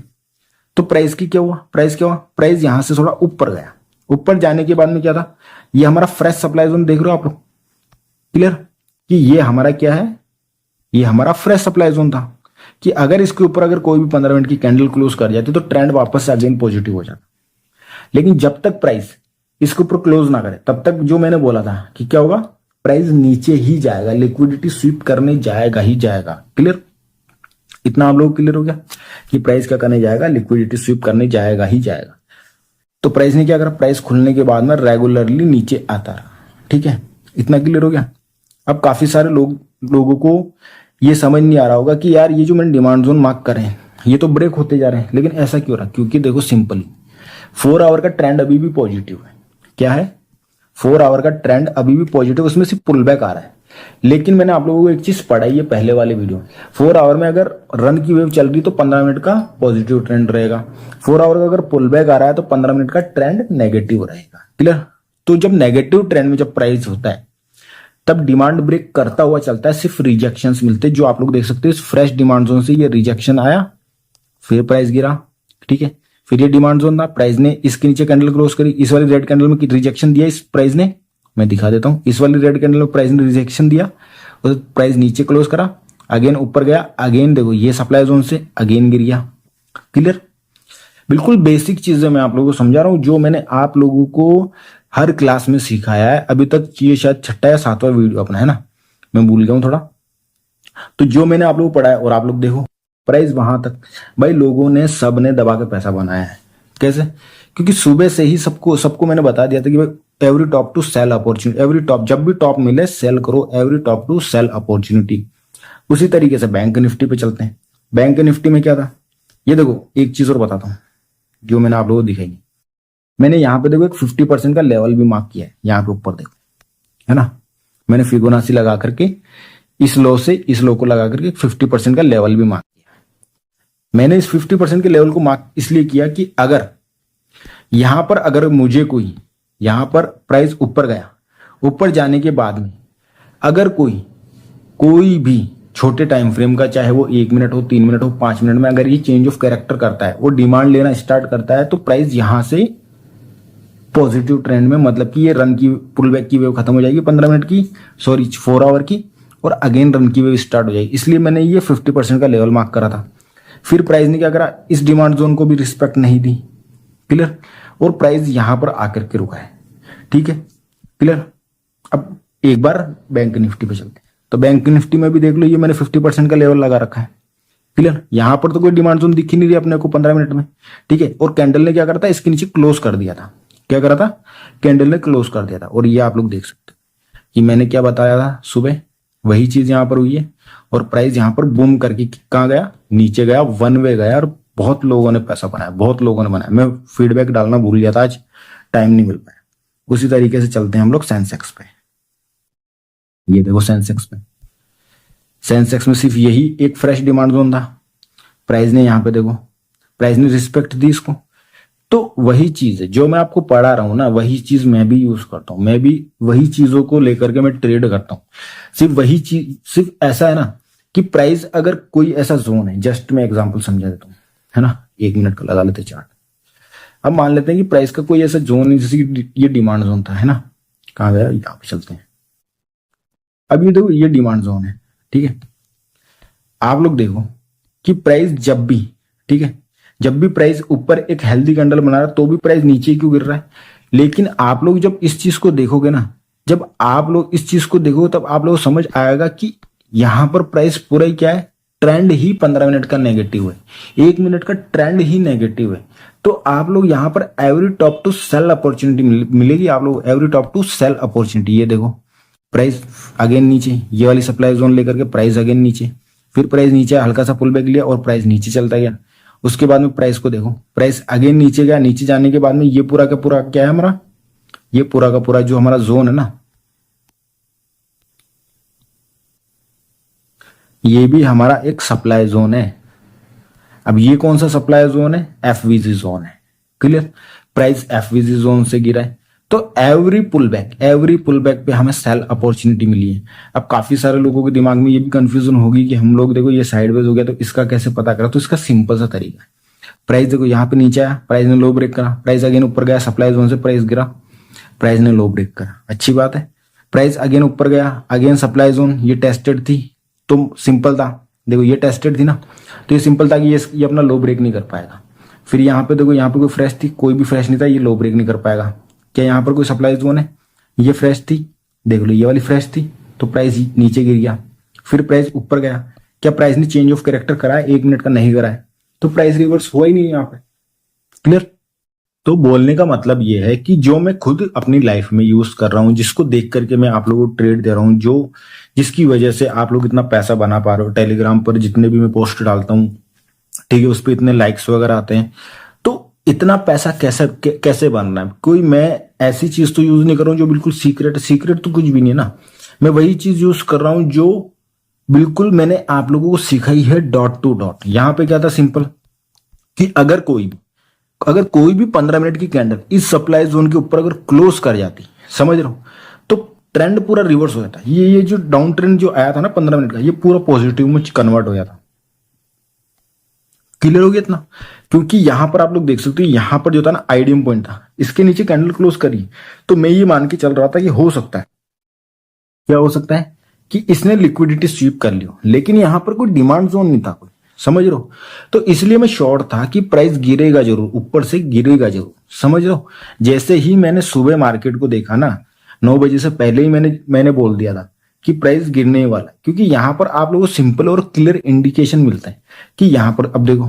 तो प्राइस की क्या हुआ, प्राइस यहां से थोड़ा ऊपर गया, ऊपर जाने के बाद में क्या था, ये हमारा फ्रेश सप्लाई जोन देख रहे हो आप लोग, क्लियर, कि ये हमारा क्या है, ये हमारा फ्रेश सप्लाई जोन था, कि अगर इसके ऊपर अगर कोई भी 15 मिनट की कैंडल क्लोज कर जाती तो ट्रेंड वापस से अगेन पॉजिटिव हो जाता। लेकिन जब तक प्राइस इसके ऊपर क्लोज ना करे तब तक जो मैंने बोला था कि क्या होगा, प्राइस नीचे ही जाएगा, लिक्विडिटी स्वीप करने जाएगा ही जाएगा। क्लियर? इतना आप लोग क्लियर हो गया कि प्राइस क्या करने जाएगा, लिक्विडिटी स्वीप करने जाएगा ही जाएगा। तो प्राइस ने क्या करा, प्राइस खुलने के बाद में रेगुलरली नीचे आता रहा, ठीक है, इतना क्लियर हो गया। अब काफी सारे लोगों को ये समझ नहीं आ रहा होगा कि यार ये जो मैंने डिमांड जोन मार्क करे हैं ये तो ब्रेक होते जा रहे हैं, लेकिन ऐसा क्यों रहा? क्योंकि देखो सिंपली 4 आवर का ट्रेंड अभी भी पॉजिटिव है। क्या है? 4 आवर का ट्रेंड अभी भी पॉजिटिव, उसमें सिर्फ पुल बैक आ रहा है। लेकिन मैंने आप लोगों को एक चीज पढ़ाई है पहले वाले वीडियो में, 4 आवर में अगर रन की वेव चल रही तो 15 मिनट का पॉजिटिव ट्रेंड रहेगा, 4 आवर का अगर पुल बैक आ रहा है तो 15 मिनट का ट्रेंड नेगेटिव रहेगा। क्लियर? तो जब नेगेटिव ट्रेंड में जब प्राइस होता है तब डिमांड ब्रेक करता हुआ चलता है, सिर्फ रिजेक्शंस मिलते हैं, जो आप लोग देख सकते हो इस फ्रेश डिमांड जोन से ये रिजेक्शन आया, फिर प्राइस गिरा, ठीक है, फिर ये डिमांड जोन था, प्राइस ने इसके नीचे कैंडल क्लोज करी, इस वाली रेड कैंडल में रिजेक्शन दिया इस प्राइस ने, मैं दिखा देता हूं, इस वाली रेड कैंडल में प्राइस ने रिजेक्शन दिया और प्राइस नीचे क्लोज करा, अगेन ऊपर गया, अगेन देखो ये सप्लाई जोन से अगेन गिर गया। क्लियर? बिल्कुल बेसिक चीजें मैं आप लोगों को समझा रहा हूं, जो मैंने आप लोगों को हर क्लास में सिखाया है अभी तक। ये शायद 6वां या 7वां वीडियो अपना है ना, मैं भूल गया हूं थोड़ा। तो जो मैंने आप लोगों को पढ़ाया और आप लोग देखो प्राइस वहां तक, भाई लोगों ने सब ने दबा के पैसा बनाया है। कैसे? क्योंकि सुबह से ही सबको मैंने बता दिया था कि भाई every top to sell opportunity, every top जब भी टॉप मिले सेल करो, every top to sell opportunity. उसी तरीके से बैंक निफ्टी पे चलते हैं। बैंक निफ्टी में क्या था, ये देखो एक चीज और बताता हूं जो मैंने आप लोगों को दिखाई। मैंने यहां पे देखो एक 50% का लेवल भी मार्क किया है, यहां पे ऊपर देखो, है ना, मैंने फिबोनाची लगा करके इस लो से इस लो को लगा करके 50% का लेवल भी मार्क किया। मैंने इस 50% के लेवल को मार्क इसलिए किया कि अगर यहां पर अगर मुझे यहां पर प्राइस ऊपर गया, ऊपर जाने के बाद में अगर कोई भी छोटे टाइम फ्रेम का, चाहे वो 1 मिनट हो, 3 मिनट हो, 5 मिनट में अगर ये चेंज ऑफ कैरेक्टर करता है, वो डिमांड लेना स्टार्ट करता है, तो प्राइस यहां से पॉजिटिव ट्रेंड में, मतलब कि ये रन की पुल बैक की वेव खत्म हो जाएगी 15 मिनट की, सॉरी 4 आवर की, और अगेन रन की वेव स्टार्ट हो जाएगी। इसलिए मैंने ये 50% का लेवल मार्क करा था। फिर प्राइस ने क्या करा, इस डिमांड जोन को भी रिस्पेक्ट नहीं दी। क्लियर? और प्राइस यहां पर आकर के रुका है, ठीक है, क्लियर। अब एक बार बैंक निफ्टी पे चलते हैं। तो बैंक निफ्टी में भी देख लो, ये मैंने 50% का लेवल लगा रखा है। क्लियर, यहां पर तो कोई डिमांड जोन दिख ही नहीं रही अपने को 15 मिनट में, ठीक है। और कैंडल ने क्या करा था, इसके नीचे क्लोज कर दिया था। क्या करा था, कैंडल ने क्लोज कर दिया था। और ये आप लोग देख सकते हो कि मैंने क्या बताया था सुबह, वही चीज यहां पर हुई है। और प्राइस यहां पर बूम करके कहाँ गया, नीचे गया, वन वे गया, और बहुत लोगों ने पैसा बनाया, बहुत लोगों ने बनाया। मैं फीडबैक डालना भूल गया था, आज टाइम नहीं मिल पाया। उसी तरीके से चलते हैं हम लोग सेंसेक्स पे। ये देखो सेंसेक्स पे, सेंसेक्स में सिर्फ यही एक फ्रेश डिमांड जोन था। प्राइस ने यहाँ पे देखो, प्राइस ने रिस्पेक्ट दी इसको। तो वही चीज है जो मैं आपको पढ़ा रहा हूं ना, वही चीज मैं भी यूज करता हूं। मैं भी वही चीजों को लेकर के मैं ट्रेड करता हूं। सिर्फ वही चीज, सिर्फ ऐसा है ना कि प्राइस अगर कोई ऐसा जोन है, जस्ट मैं एग्जांपल समझा देता हूं, है ना, 1 मिनट का लगा लेते चार्ट। अब मान लेते हैं कि प्राइस का कोई ऐसा जोन है, जैसे ये डिमांड जोन था, है ना, कहां गया, यहां पे चलते हैं। अब ये देखो, ये डिमांड जोन है, ठीक है। आप लोग देखो कि प्राइस जब भी, ठीक है, जब भी प्राइस ऊपर एक हेल्दी कैंडल बना रहा है तो भी प्राइस नीचे क्यों गिर रहा है। लेकिन आप लोग जब इस चीज को देखोगे ना, जब आप लोग इस चीज को देखोगे तब आप लोग समझ आएगा कि यहां पर प्राइस पूरा ही क्या है, ट्रेंड ही 15 मिनट का नेगेटिव है, 1 मिनट का ट्रेंड ही नेगेटिव है। तो आप लोग यहां पर every top to sell opportunity मिलेगी, आप लोग every top to sell opportunity. ये देखो प्राइस अगेन नीचे, ये वाली सप्लाई जोन लेकर के प्राइस अगेन नीचे, फिर प्राइस नीचे हल्का सा पुल बैक लिया और प्राइस नीचे चलता गया। उसके बाद में प्राइस को देखो, प्राइस अगेन नीचे गया, नीचे जाने के बाद में ये पूरा का पूरा क्या है हमारा, ये पूरा का पूरा जो हमारा जोन है ना, ये भी हमारा एक सप्लाई जोन है। अब ये कौन सा सप्लाई जोन है, एफवीजी जोन है। क्लियर, प्राइस एफवीजी जोन से गिरा है, तो एवरी पुल बैक पे हमें सेल अपॉर्चुनिटी मिली है। अब काफी सारे लोगों के दिमाग में ये भी कंफ्यूजन होगी कि हम लोग देखो ये साइडवेज हो गया तो इसका कैसे पता करा। तो इसका सिंपल सा तरीका है, प्राइस देखो यहाँ पे नीचे आया, प्राइस ने लो ब्रेक करा, प्राइस अगेन ऊपर गया, सप्लाई जोन से प्राइस गिरा, प्राइस ने लो ब्रेक करा, अच्छी बात है। प्राइस अगेन ऊपर गया, अगेन सप्लाई जोन, ये टेस्टेड थी तो सिंपल था, देखो ये टेस्टेड थी ना, तो ये सिंपल था कि ये अपना लो ब्रेक नहीं कर पाएगा। फिर यहाँ पे देखो, यहाँ पे कोई फ्रेश थी, कोई भी फ्रेश नहीं था, ये लो ब्रेक नहीं कर पाएगा। क्या यहाँ पर कोई सप्लाई जोन है, ये फ्रेश थी, देख लो ये वाली फ्रेश थी, तो प्राइस नीचे गिर गया। फिर प्राइस ऊपर गया, क्या प्राइस ने चेंज ऑफ कैरेक्टर करा है, 1 मिनट का नहीं करा है, तो प्राइस रिवर्स हुआ ही नहीं यहाँ पे। क्लियर, तो बोलने का मतलब ये है कि जो मैं खुद अपनी लाइफ में यूज कर रहा हूं, जिसको देख करके मैं आप लोगों को ट्रेड दे रहा हूं, जो जिसकी वजह से आप लोग इतना पैसा बना पा रहे हो, टेलीग्राम पर जितने भी मैं पोस्ट डालता हूं, ठीक है, उस पर इतने लाइक्स वगैरह आते हैं, तो इतना पैसा कैसे बन रहा है। कोई मैं ऐसी चीज तो यूज नहीं कर रहा हूं जो बिल्कुल सीक्रेट तो कुछ भी नहीं है ना। मैं वही चीज यूज कर रहा हूं जो बिल्कुल मैंने आप लोगों को सिखाई है, डॉट टू डॉट। यहां पे क्या था, सिंपल कि अगर कोई भी 15 मिनट की कैंडल इस सप्लाई जोन के ऊपर अगर क्लोज कर जाती, समझ रहा हूं, तो ट्रेंड पूरा रिवर्स हो जाता। ये जो डाउन ट्रेंड जो आया था ना 15 मिनट का, ये पूरा पॉजिटिव में कन्वर्ट हो जाता। क्लियर हो गया इतना, क्योंकि यहां पर आप लोग देख सकते हो, यहां पर जो था ना आईडीएम पॉइंट था, इसके नीचे कैंडल क्लोज करी, तो मैं ये मान के चल रहा था कि हो सकता है, क्या हो सकता है कि इसने लिक्विडिटी स्वीप कर लियो, लेकिन यहां पर कोई डिमांड जोन नहीं था कोई, समझ रहे हो। तो इसलिए मैं श्योर था कि प्राइस गिरेगा जरूर, ऊपर से गिरेगा जरूर, समझ रहे हो। जैसे ही मैंने सुबह मार्केट को देखा ना, 9 बजे से पहले ही मैंने बोल दिया था कि प्राइस गिरने वाला, क्योंकि यहां पर आप लोगों को सिंपल और क्लियर इंडिकेशन मिलता है कि यहां पर, अब देखो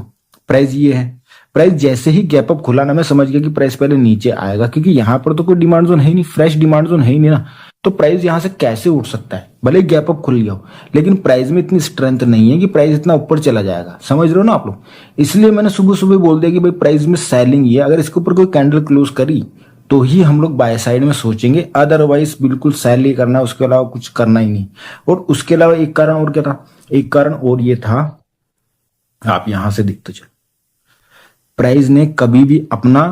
प्राइस ये है, प्राइस जैसे ही गैप अप खुला ना, मैं समझ गया कि प्राइस पहले नीचे आएगा, क्योंकि यहां पर तो कोई डिमांड जोन है ही नहीं, फ्रेश डिमांड जोन है ही नहीं ना। तो प्राइस यहां से कैसे उठ सकता है, भले गैप अप खुल गया हो, लेकिन प्राइस में इतनी स्ट्रेंथ नहीं है कि प्राइस इतना ऊपर चला जाएगा, समझ रहे हो ना आप लोग। इसलिए मैंने सुबह सुबह बोल दिया कि भाई प्राइस में सेलिंग ही है, अगर इसके ऊपर कोई कैंडल क्लोज करी तो ही हम लोग बाय साइड में सोचेंगे, अदरवाइज बिल्कुल सेल ही करना है, उसके अलावा कुछ करना ही नहीं। और उसके अलावा एक कारण और क्या था, एक कारण और ये था, आप यहां से देखते चलो, प्राइस ने कभी भी अपना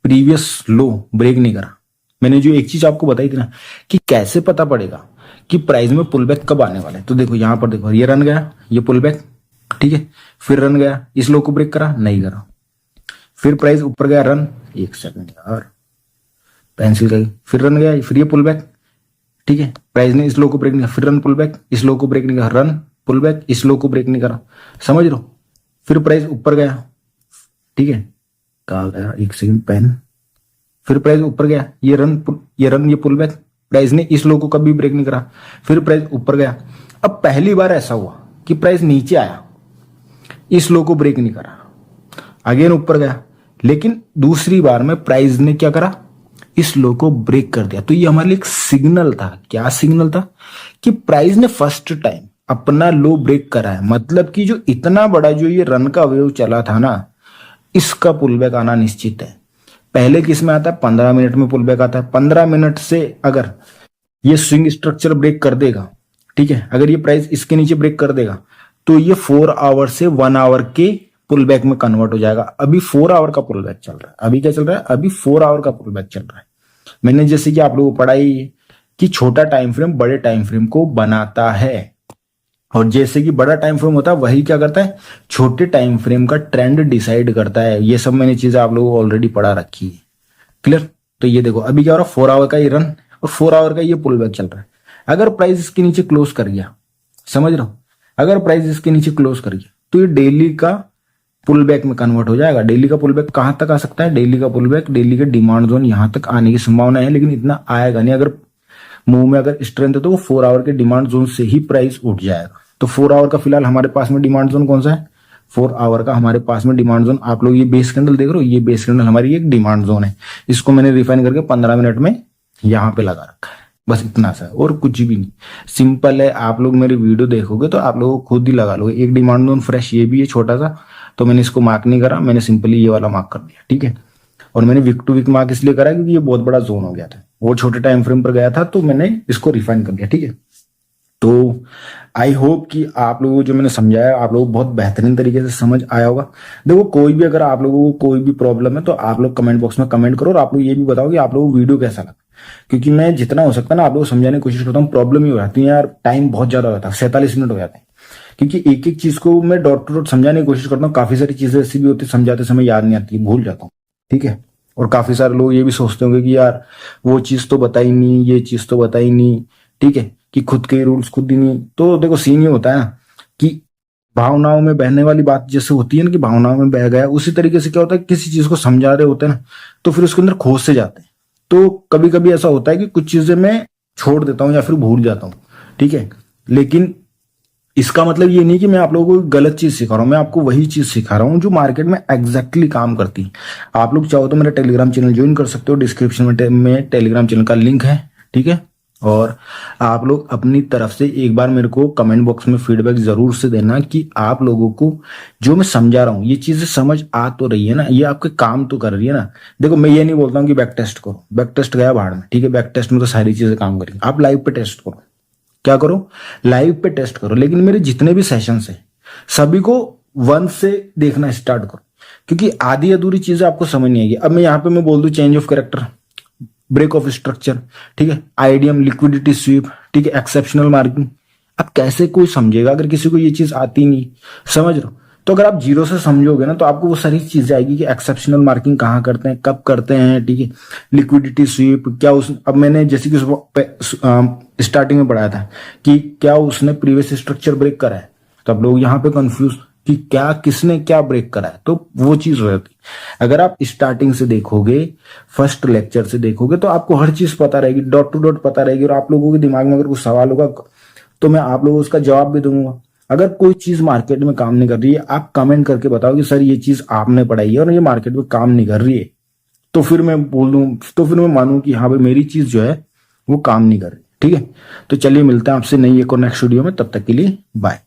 प्रीवियस लो ब्रेक नहीं करा। मैंने जो एक चीज आपको बताई थी ना कि कैसे पता पड़ेगा कि प्राइस में पुल बैक कब आने वाला है, तो देखो यहां पर देखो, ये रन गया, ये पुल बैक, ठीक है, फिर रन गया, इस लो को ब्रेक करा, नहीं करा, फिर प्राइस ऊपर गया, रन, एक सेकंड यार पेंसिल गई, फिर रन गया, फिर ये पुल बैक, ठीक है, प्राइस ने इस लो को ब्रेक नहीं करा, फिर रन पुल बैक, इस लो को ब्रेक नहीं करा, रन पुल बैक, इस लो को ब्रेक नहीं करा, समझ लो। फिर प्राइस ऊपर गया, ठीक है, कहा गया, एक सेकंड पेन, फिर प्राइस ऊपर गया, ये रन ये पुल बैक, प्राइस ने इस लो को कभी ब्रेक नहीं करा, फिर प्राइस ऊपर गया, अब पहली बार ऐसा हुआ कि प्राइस नीचे आया, इस लो को ब्रेक नहीं करा, अगेन ऊपर गया, लेकिन दूसरी बार में प्राइस ने क्या करा, इस लो को ब्रेक कर दिया। तो ये हमारे लिए एक सिग्नल था। क्या सिग्नल था? कि प्राइस ने फर्स्ट टाइम अपना लो ब्रेक करा है। मतलब कि जो इतना बड़ा जो ये रन का वेव चला था ना, इसका पुल बैक आना निश्चित है। पहले किस में आता है? 15 मिनट में पुल बैक आता है। 15 मिनट से अगर ये स्विंग स्ट्रक्चर ब्रेक कर देगा, ठीक है, अगर ये प्राइस इसके नीचे ब्रेक कर देगा तो ये 4 आवर से 1 आवर के पुल बैक में कन्वर्ट हो जाएगा। अभी 4 आवर का पुल बैक चल रहा है। अभी क्या चल रहा है? अभी 4 आवर का पुल बैक चल रहा है। मैंने जैसे कि आप लोगों को पढ़ाई कि छोटा टाइम फ्रेम बड़े टाइम फ्रेम को बनाता है, और जैसे कि बड़ा टाइम फ्रेम होता है वही क्या करता है, छोटे टाइम फ्रेम का ट्रेंड डिसाइड करता है। ये सब मैंने चीजें आप लोगों को ऑलरेडी पढ़ा रखी है। क्लियर? तो ये देखो अभी क्या हो रहा है, 4 आवर का ये रन और 4 आवर का ये पुल बैक चल रहा है। अगर प्राइस इसके नीचे क्लोज कर गया, समझ रहा हूं, अगर प्राइस इसके नीचे क्लोज कर गया तो ये डेली का पुल बैक में कन्वर्ट हो जाएगा। डेली का पुल बैक कहां तक आ सकता है? डेली का पुल बैक, डेली के डिमांड जोन यहां तक आने की संभावना है, लेकिन इतना आएगा नहीं। अगर मूव में अगर स्ट्रेंथ है तो वो 4 आवर के डिमांड जोन से ही प्राइस उठ जाएगा। तो 4 आवर का फिलहाल हमारे पास में डिमांड जोन कौन सा है? 4 आवर का हमारे पास में डिमांड जोन, आप लोग ये बेस कैंडल देख रहे हो, ये बेस कैंडल हमारी एक डिमांड जोन है। इसको मैंने रिफाइन करके 15 मिनट में यहां पे लगा रखा है। बस इतना सा और कुछ भी नहीं, सिंपल है। आप लोग मेरी वीडियो देखोगे तो आप लोगों को खुद ही लगा लोगे। एक डिमांड जोन फ्रेश ये भी है छोटा सा, तो मैंने इसको मार्क नहीं करा, मैंने सिंपली ये वाला मार्क कर दिया, ठीक है। और मैंने वीक टू वीक मार्क इसलिए करा क्योंकि ये बहुत बड़ा जोन हो गया था, वो छोटे टाइम फ्रेम पर गया था, तो मैंने इसको रिफाइन कर दिया, ठीक है। तो आई होप कि आप लोगों को जो मैंने समझाया आप लोगों को बहुत बेहतरीन तरीके से समझ आया होगा। देखो कोई भी अगर आप लोगों को कोई भी प्रॉब्लम है तो आप लोग कमेंट बॉक्स में कमेंट करो, और आप लोग ये भी बताओ कि आप लोगों को वीडियो कैसा लगा, क्योंकि मैं जितना हो सकता है ना आप लोगों को समझाने की कोशिश करता हूँ। प्रॉब्लम ही हो जाती है यार, टाइम बहुत ज्यादा हो जाता है, 47 मिनट हो जाते हैं, क्योंकि एक एक चीज को मैं डॉट टू डॉट समझाने की कोशिश करता हूँ। काफी सारी चीजें ऐसी भी होती है समझाते समय याद नहीं आती, भूल जाता हूँ, ठीक है। और काफी सारे लोग ये भी सोचते होंगे कि यार वो चीज तो बताई नहीं, ये चीज तो बताई नहीं, ठीक है, कि खुद के रूल्स खुद ही नहीं। तो देखो सीन ये होता है ना कि भावनाओं में बहने वाली बात जैसे होती है ना, कि भावनाओं में बह गया, उसी तरीके से क्या होता है, किसी चीज को समझा रहे होते हैं ना तो फिर उसके अंदर खोज से जाते हैं। तो कभी कभी ऐसा होता है कि कुछ चीजें मैं छोड़ देता हूँ या फिर भूल जाता हूँ, ठीक है। लेकिन इसका मतलब ये नहीं कि मैं आप लोगों को गलत चीज सिखा रहा हूं, मैं आपको वही चीज सिखा रहा हूं जो मार्केट में एग्जैक्टली काम करती है। आप लोग चाहो तो मेरा टेलीग्राम चैनल ज्वाइन कर सकते हो, डिस्क्रिप्शन में टेलीग्राम चैनल का लिंक है, ठीक है। और आप लोग अपनी तरफ से एक बार मेरे को कमेंट बॉक्स में फीडबैक जरूर से देना कि आप लोगों को जो मैं समझा रहा हूँ ये चीजें समझ आ तो रही है ना, ये आपके काम तो कर रही है ना। देखो मैं ये नहीं बोलता हूँ कि बैक टेस्ट करो, बैक टेस्ट गया बाहर में, ठीक है, बैक टेस्ट में तो सारी चीजें काम करेंगी। आप लाइव पे टेस्ट करो, क्या करो, लाइव पे टेस्ट करो। लेकिन मेरे जितने भी सेशंस है सभी को 1 से देखना स्टार्ट करो, क्योंकि आधी अधूरी चीजें आपको समझ नहीं आएगी। अब मैं यहाँ पे मैं बोल दूं change of character, break of structure, ठीक है, आईडीएम, लिक्विडिटी स्वीप, ठीक है, एक्सेप्शनल मार्किंग। अब कैसे कोई समझेगा अगर किसी को ये चीज आती नहीं, समझ रहे हो। तो अगर आप जीरो से समझोगे ना तो आपको वो सारी चीजें आएगी कि एक्सेप्शनल मार्किंग कहाँ करते हैं, कब करते हैं, ठीक है, लिक्विडिटी स्वीप क्या उस, अब मैंने जैसे कि स्टार्टिंग में पढ़ाया था कि क्या उसने प्रीवियस स्ट्रक्चर ब्रेक करा है, तब लोग यहाँ पे कंफ्यूज कि क्या किसने क्या ब्रेक करा है, तो वो चीज हो जाती। अगर आप स्टार्टिंग से देखोगे, फर्स्ट लेक्चर से देखोगे तो आपको हर चीज पता रहेगी, डॉट टू डॉट पता रहेगी। और आप लोगों के दिमाग में अगर कुछ सवाल होगा तो मैं आप लोगों को उसका जवाब भी दूंगा। अगर कोई चीज मार्केट में काम नहीं कर रही है, आप कमेंट करके बताओ कि सर ये चीज आपने पढ़ाई है और ये मार्केट में काम नहीं कर रही है, तो फिर मैं बोल दूं, तो फिर मैं मानूं कि हाँ भाई मेरी चीज जो है वो काम नहीं कर रही, ठीक है। तो चलिए मिलते हैं आपसे नई एक और नेक्स्ट वीडियो में, तब तक के लिए बाय।